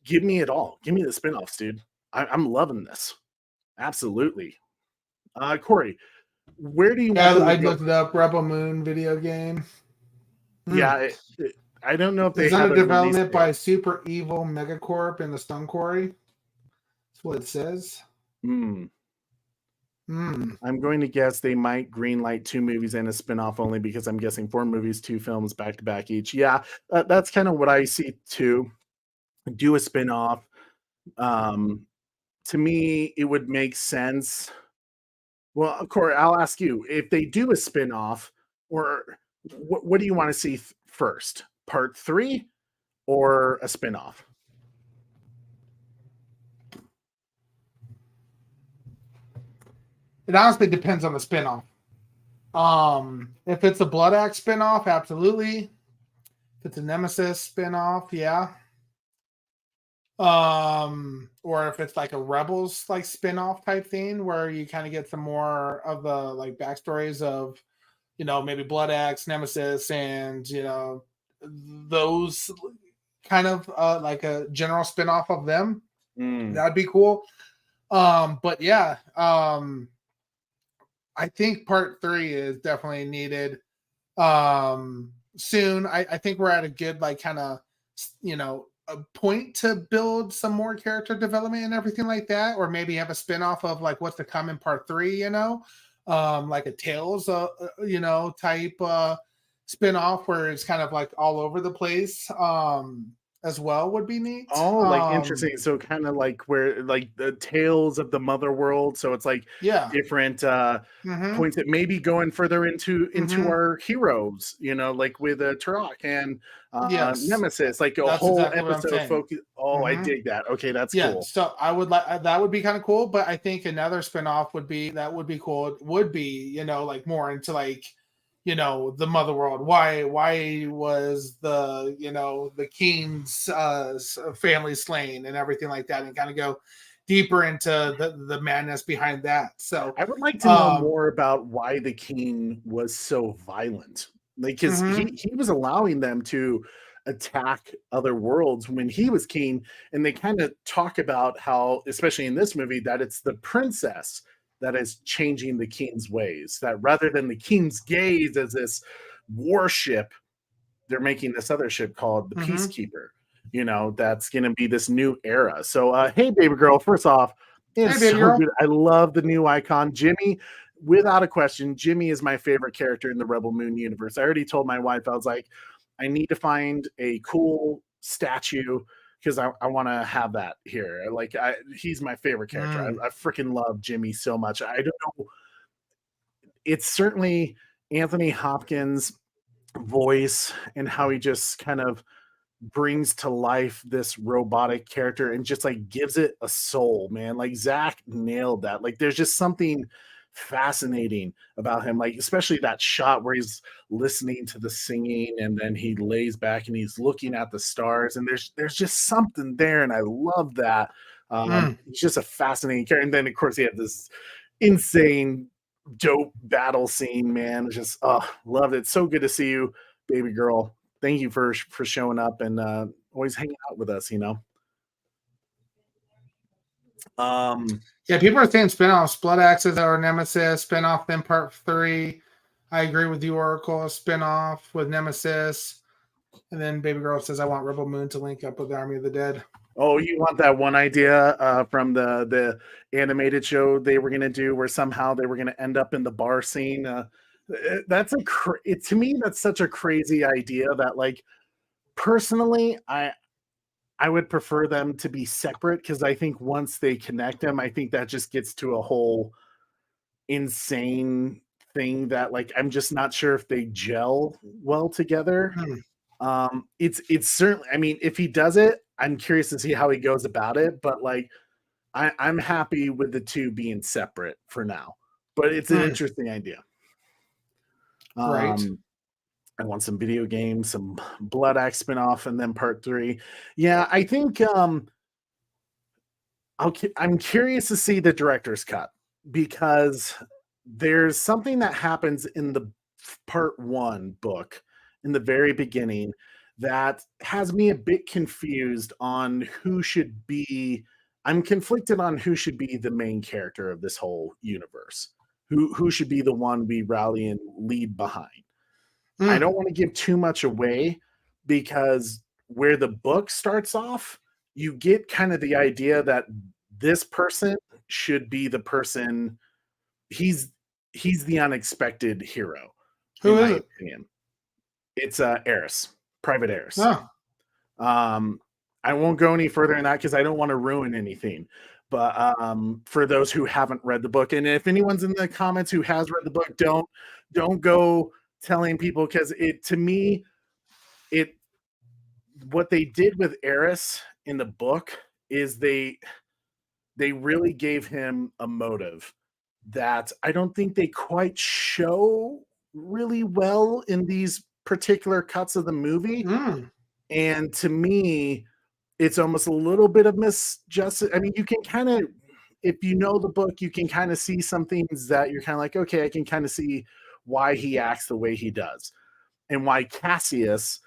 Give me it all. Give me the spinoffs, dude. I'm loving this. Absolutely. Corey, where do you want I looked it up. Rebel Moon video game. Yeah, I don't know if they it's have under development by Super Evil Megacorp and the Stone Quarry. That's what it says. I'm going to guess they might greenlight 2 movies and a spinoff, only because I'm guessing 4 movies, 2 films back to back each. Yeah, that's kind of what I see too. Do a spinoff. To me, it would make sense. Well, Corey, I'll ask you, if they do a spinoff, or what do you want to see first? Part 3 or a spinoff? It honestly depends on the spinoff. If it's a Blood Axe spinoff, absolutely. If it's a Nemesis spinoff, yeah. Or if it's like a Rebels like spinoff type thing where you kind of get some more of the like backstories of, you know, maybe Blood Axe, Nemesis, and you know, those kind of like a general spinoff of them. That'd be cool. But yeah, I think part 3 is definitely needed soon. I think we're at a good, like, kind of, you know, a point to build some more character development and everything like that, or maybe have a spinoff of like what's to come in part 3, you know, like a Tales, you know, type spin-off where it's kind of like all over the place as well would be neat. Oh, like interesting. So kind of like where like the tales of the Motherworld. So it's like Yeah. different Mhm. points that maybe going further into Mhm. our heroes, you know, like with Turok and Yes. Nemesis, like a That's whole exactly what I'm episode saying. focus. Oh, I Mhm. dig that. Okay, that's Yeah, cool. so I would like that would be kind of cool, but I think another spin-off would be cool. It would be, you know, like more into like, you know, the Motherworld. Why was the, you know, the king's family slain and everything like that, and kind of go deeper into the madness behind that. So I would like to know more about why the king was so violent. Like, because Mhm. he was allowing them to attack other worlds when he was king, and they kind of talk about how, especially in this movie, that it's the princess that is changing the king's ways. That rather than the king's gaze as this warship, they're making this other ship called the Mhm. Peacekeeper. You know, that's going to be this new era. So, hey, baby girl, first off, Hey, it's baby so girl. good. I love the new icon. Jimmy, without a question, Jimmy is my favorite character in the Rebel Moon universe. I already told my wife, I was like, I need to find a cool statue because I want to have that here. Like, he's my favorite character. I freaking love Jimmy so much. I don't know. It's certainly Anthony Hopkins' voice and how he just kind of brings to life this robotic character and just like gives it a soul, man. Like Zach nailed that. Like there's just something fascinating about him, like especially that shot where he's listening to the singing and then he lays back and he's looking at the stars, and there's just something there, and I love that. He's just a fascinating character, and then of course he had this insane dope battle scene, man. Just loved it. So good to see you, baby girl. Thank you for showing up and always hanging out with us, you know. Yeah, people are saying spin-offs, Blood Axes or Nemesis, spin-off, then part 3. I agree with you, Oracle, spin-off with Nemesis. And then Baby Girl says, I want Rebel Moon to link up with the Army of the Dead. Oh, you want that one idea from the animated show they were going to do where somehow they were going to end up in the bar scene? That's to me, that's such a crazy idea that, like, personally, I would prefer them to be separate, because I think once they connect them, I think that just gets to a whole insane thing that, like, I'm just not sure if they gel well together. It's certainly, I mean, if he does it, I'm curious to see how he goes about it, but like I'm happy with the two being separate for now. But it's an interesting idea. Right. I want some video games, some Blood Axe spinoff, and then part 3. Yeah, I think I'm curious to see the director's cut, because there's something that happens in the part 1 book in the very beginning that has me a bit confused on who should be. I'm conflicted on who should be the main character of this whole universe. Who should be the one we rally and lead behind. I don't want to give too much away, because where the book starts off, you get kind of the idea that this person should be the person. He's the unexpected hero. Who in is my it? opinion. It's Eris, Private Eris. Oh. I won't go any further in that because I don't want to ruin anything. But for those who haven't read the book, and if anyone's in the comments who has read the book, don't go telling people, because to me, what they did with Eris in the book is they really gave him a motive that I don't think they quite show really well in these particular cuts of the movie. And to me, it's almost a little bit of misjustice. I mean, you can kind of, if you know the book, you can kind of see some things that you're kind of like, okay, I can kind of see why he acts the way he does, and why Cassius,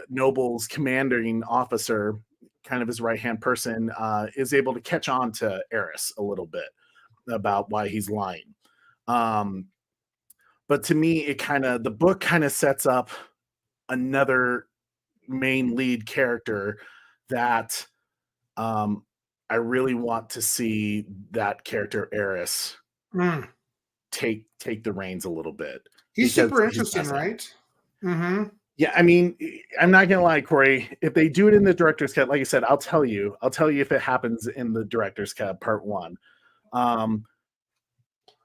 Noble's commanding officer, kind of his right-hand person, is able to catch on to Eris a little bit about why he's lying. But to me, the book kind of sets up another main lead character that I really want to see that character Eris take the reins a little bit. He's super interesting, right? Mm-hmm. Yeah, I mean, I'm not gonna lie, Corey. If they do it in the director's cut, like I said, I'll tell you. I'll tell you if it happens in the director's cut, part one.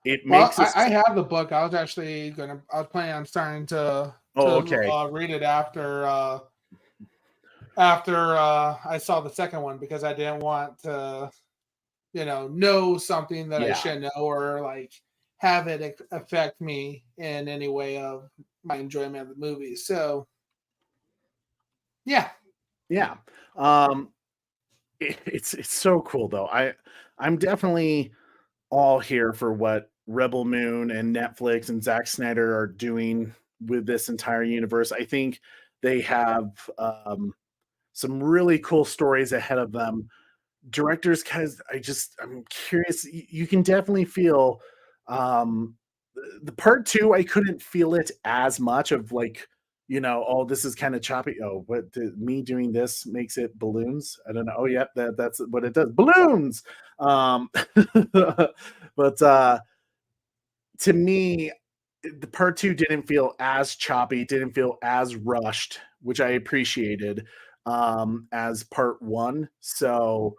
It Well, makes us. I have the book. I was planning on starting to Okay. read it after I saw the second one, because I didn't want to, know something that I Yeah. should know, or like have it affect me in any way of my enjoyment of the movie. So, yeah. It's so cool though. I'm definitely all here for what Rebel Moon and Netflix and Zack Snyder are doing with this entire universe. I think they have some really cool stories ahead of them. Directors, because I'm curious. You can definitely feel the part two. I couldn't feel it as much of like, oh, this is kind of choppy. Oh, me doing this makes it balloons? I don't know. Oh, yeah, that's what it does. Balloons. But to me, the part two didn't feel as choppy, didn't feel as rushed, which I appreciated as part one. So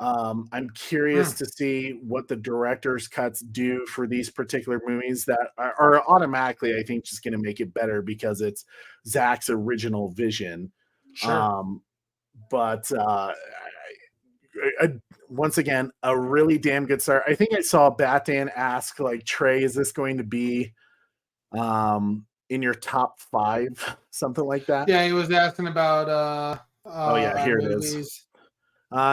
I'm curious to see what the director's cuts do for these particular movies that are automatically, I think, just going to make it better because it's Zach's original vision. Sure. But once again, a really damn good start. I think I saw Batman ask, like, Trey, is this going to be in your top 5, something like that? Yeah, he was asking about oh yeah, here movies. it is.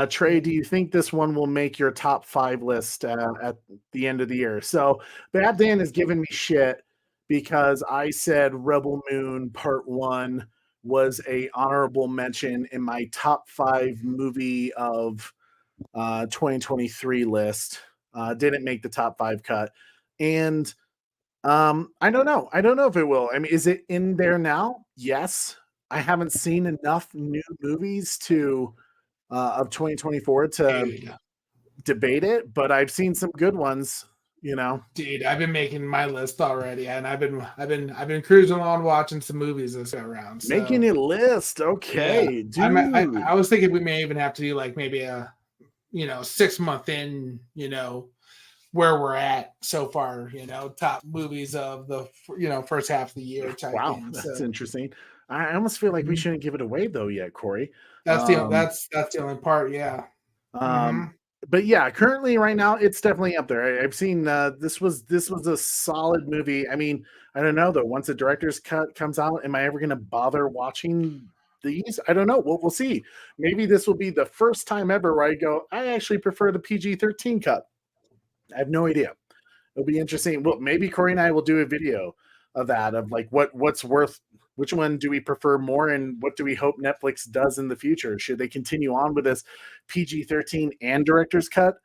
Trey, do you think this one will make your top 5 list at the end of the year? So Bad Dan has given me shit because I said Rebel Moon Part 1 was a honorable mention in my top 5 movie of 2023 list. Didn't make the top 5 cut. And I don't know. I don't know if it will. I mean, is it in there now? Yes. I haven't seen enough new movies of 2024 to debate it, but I've seen some good ones, Dude, I've been making my list already, and I've been cruising along watching some movies this go around. So. Making a list, okay, yeah. dude. I was thinking we may even have to do like maybe a 6 month in, where we're at so far, top movies of the first half of the year type. Wow, thing. that's interesting. I almost feel like we shouldn't give it away though yet, Corey. That's the only part, yeah. But yeah, currently right now it's definitely up there. I've seen this was a solid movie. I mean, I don't know though. Once the director's cut comes out, am I ever going to bother watching these? I don't know. We'll see. Maybe this will be the first time ever where I go, I actually prefer the PG-13 cut. I have no idea. It'll be interesting. Well, maybe Corey and I will do a video of that, of like what's worth, which one do we prefer more, and what do we hope Netflix does in the future? Should they continue on with this PG-13 and director's cut?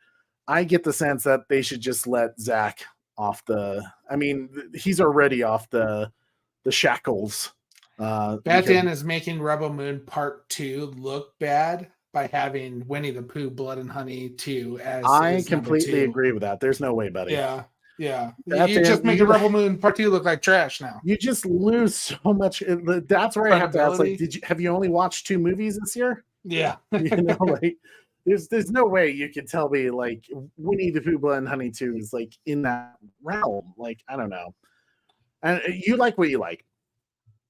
I get the sense that they should just let Zach off he's already off the shackles. Batman is making Rebel Moon Part 2 look bad by having Winnie the Pooh, Blood and Honey 2 as I completely agree with that. There's no way, buddy. Yeah. You just make Rebel Moon Part 2 look like trash now. You just lose so much. That's where I have to ask, like, have you only watched 2 movies this year? Yeah. Like, there's no way you could tell me like Winnie the Pooh, Blood and Honey 2 is like in that realm. Like, I don't know. And you like what you like.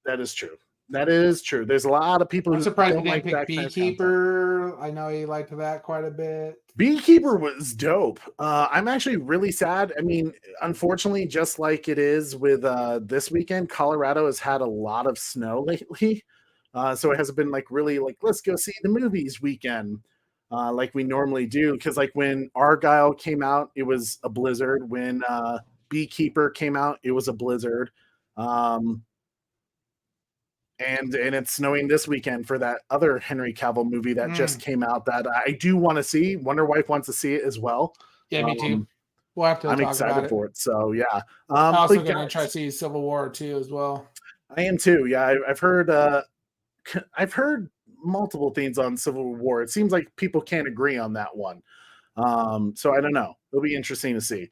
That is true. There's a lot of people I'm surprised you didn't pick Beekeeper. I know you liked that quite a bit. Beekeeper was dope. I'm actually really sad. I mean, unfortunately, just like it is with this weekend, Colorado has had a lot of snow lately. So it hasn't been like really like, let's go see the movies weekend like we normally do. Because like when Argyle came out, it was a blizzard. When Beekeeper came out, it was a blizzard. And it's snowing this weekend for that other Henry Cavill movie that just came out that I do want to see. Wonder Wife wants to see it as well. Yeah, me too. We'll have to I'm talk excited about for it. So yeah. I'm also going to try to see Civil War too as well. I am too. Yeah, I've heard multiple things on Civil War. It seems like people can't agree on that one. So I don't know. It'll be interesting to see.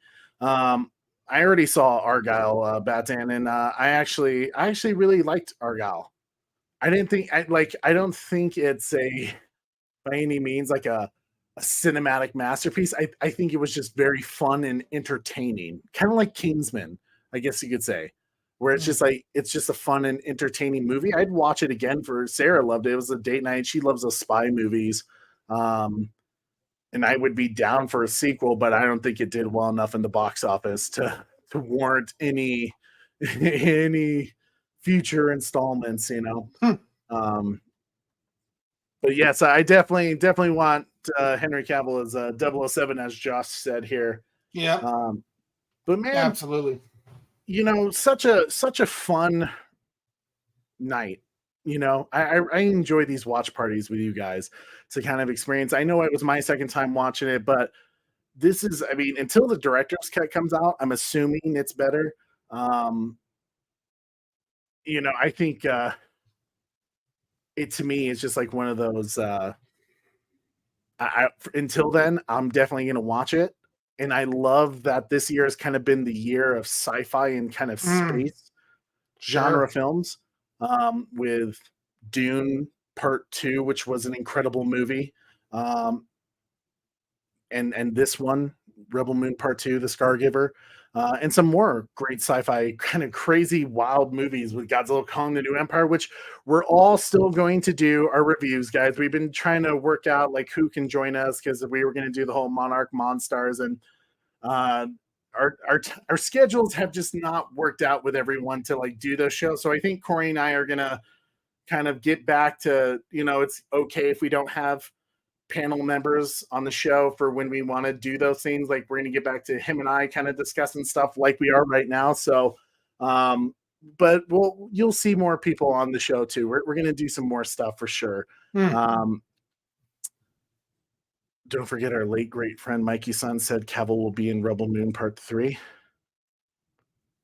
I already saw Argyle, Batan, and I actually really liked Argyle. I don't think it's a by any means like a cinematic masterpiece. I think it was just very fun and entertaining, kind of like Kingsman, I guess you could say, where it's just like it's just a fun and entertaining movie. I'd watch it again. For Sarah loved it. It was a date night. She loves those spy movies, and I would be down for a sequel, but I don't think it did well enough in the box office to warrant any any future installments. But yes, I definitely want Henry Cavill as 007, as Josh said here. Yeah. But man, Absolutely. Such a fun night. I enjoy these watch parties with you guys to kind of experience. I know it was my second time watching it, but this is, I mean, until the director's cut comes out, I'm assuming it's better. I think it to me is just like one of those until then I'm definitely going to watch it, and I love that this year has kind of been the year of sci-fi and kind of space genre films, with Dune Part 2, which was an incredible movie, and this one, Rebel Moon Part 2, The Scargiver, and some more great sci-fi kind of crazy wild movies with Godzilla, Kong, The New Empire, which we're all still going to do our reviews, guys. We've been trying to work out like who can join us, because we were going to do the whole Monarch Monstars, and our schedules have just not worked out with everyone to like do those shows. So I think Corey and I are gonna kind of get back to, it's okay if we don't have panel members on the show for when we want to do those things. Like, we're going to get back to him and I kind of discussing stuff like we are right now. So, but you'll see more people on the show too. We're going to do some more stuff for sure. Don't forget our late great friend Mikey Sun said Cavill will be in Rebel Moon Part 3.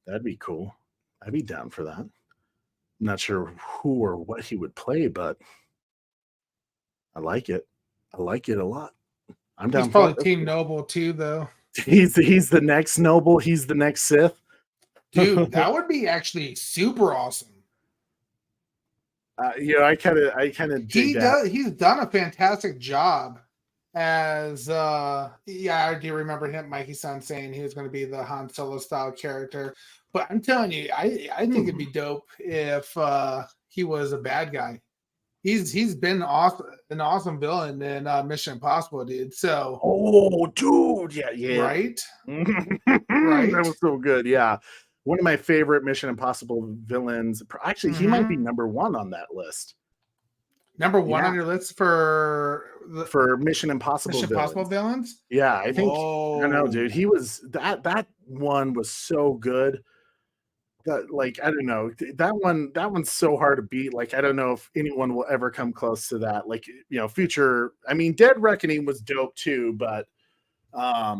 That'd be cool. I'd be down for that. I'm not sure who or what he would play, but I like it. I like it a lot. I'm down. He's probably Team Noble too, though. He's the next Noble. He's the next Sith. Dude, that would be actually super awesome. I kind of He's done a fantastic job as I do remember him, Mikey Sun, saying he was going to be the Han Solo style character. But I'm telling you, I think it'd be dope if he was a bad guy. He's been an awesome villain in Mission Impossible, dude. So, oh, dude, yeah, right, right. That was so good. Yeah, one of my favorite Mission Impossible villains. Actually, he might be number one on that list. Number one on your list for Mission Impossible villains? Yeah, I think. I don't know, dude. He was that one was so good. That, like, I don't know, that one's so hard to beat. Like, I don't know if anyone will ever come close to that. Like, future. I mean, Dead Reckoning was dope too, but I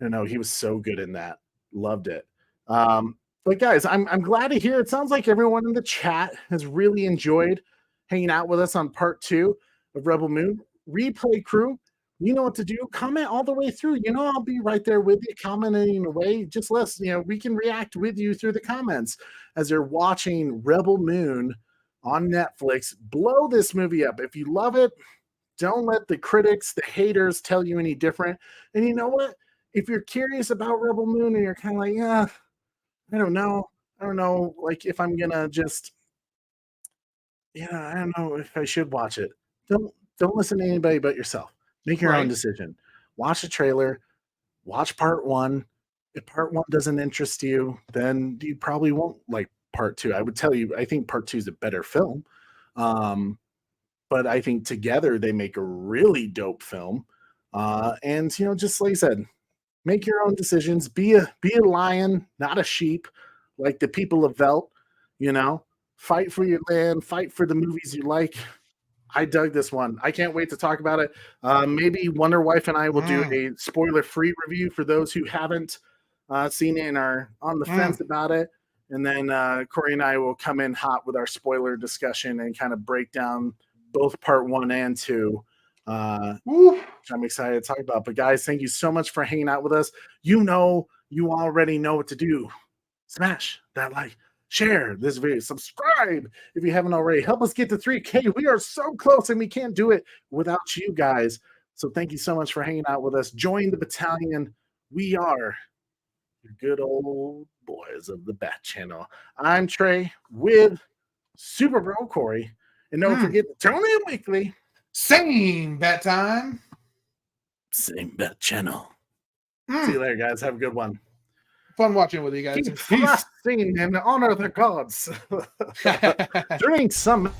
don't know. He was so good in that. Loved it. But guys, I'm glad to hear. It sounds like everyone in the chat has really enjoyed hanging out with us on Part 2 of Rebel Moon. Replay crew, you know what to do. Comment all the way through. I'll be right there with you, commenting away. Just we can react with you through the comments as you're watching Rebel Moon on Netflix. Blow this movie up. If you love it, don't let the critics, the haters tell you any different. And you know what? If you're curious about Rebel Moon and you're kind of like, yeah, I don't know, like if I'm gonna just, I don't know if I should watch it. Don't listen to anybody but yourself. Make your own decision. Watch the trailer. Watch Part 1. If Part 1 doesn't interest you, then you probably won't like Part 2. I would tell you, I think Part 2 is a better film. But I think together they make a really dope film. And just like I said, make your own decisions. Be a lion, not a sheep, like the people of Veldt. Fight for your land. Fight for the movies you like. I dug this one. I can't wait to talk about it. Maybe Wonder Wife and I will do a spoiler-free review for those who haven't seen it and are on the fence about it. And then Corey and I will come in hot with our spoiler discussion and kind of break down both Part 1 and 2, which I'm excited to talk about. But guys, thank you so much for hanging out with us. You already know what to do. Smash that like, share this video, subscribe if you haven't already. Help us get to 3K. We are so close and we can't do it without you guys. So thank you so much for hanging out with us. Join the battalion. We are your good old boys of the Bat Channel. I'm Trey with Super Bro Corey. And don't forget to tune in weekly. Same bat time. Same Bat Channel. See you later, guys. Have a good one. Fun watching with you guys. Keep fasting and honor the gods. Drink some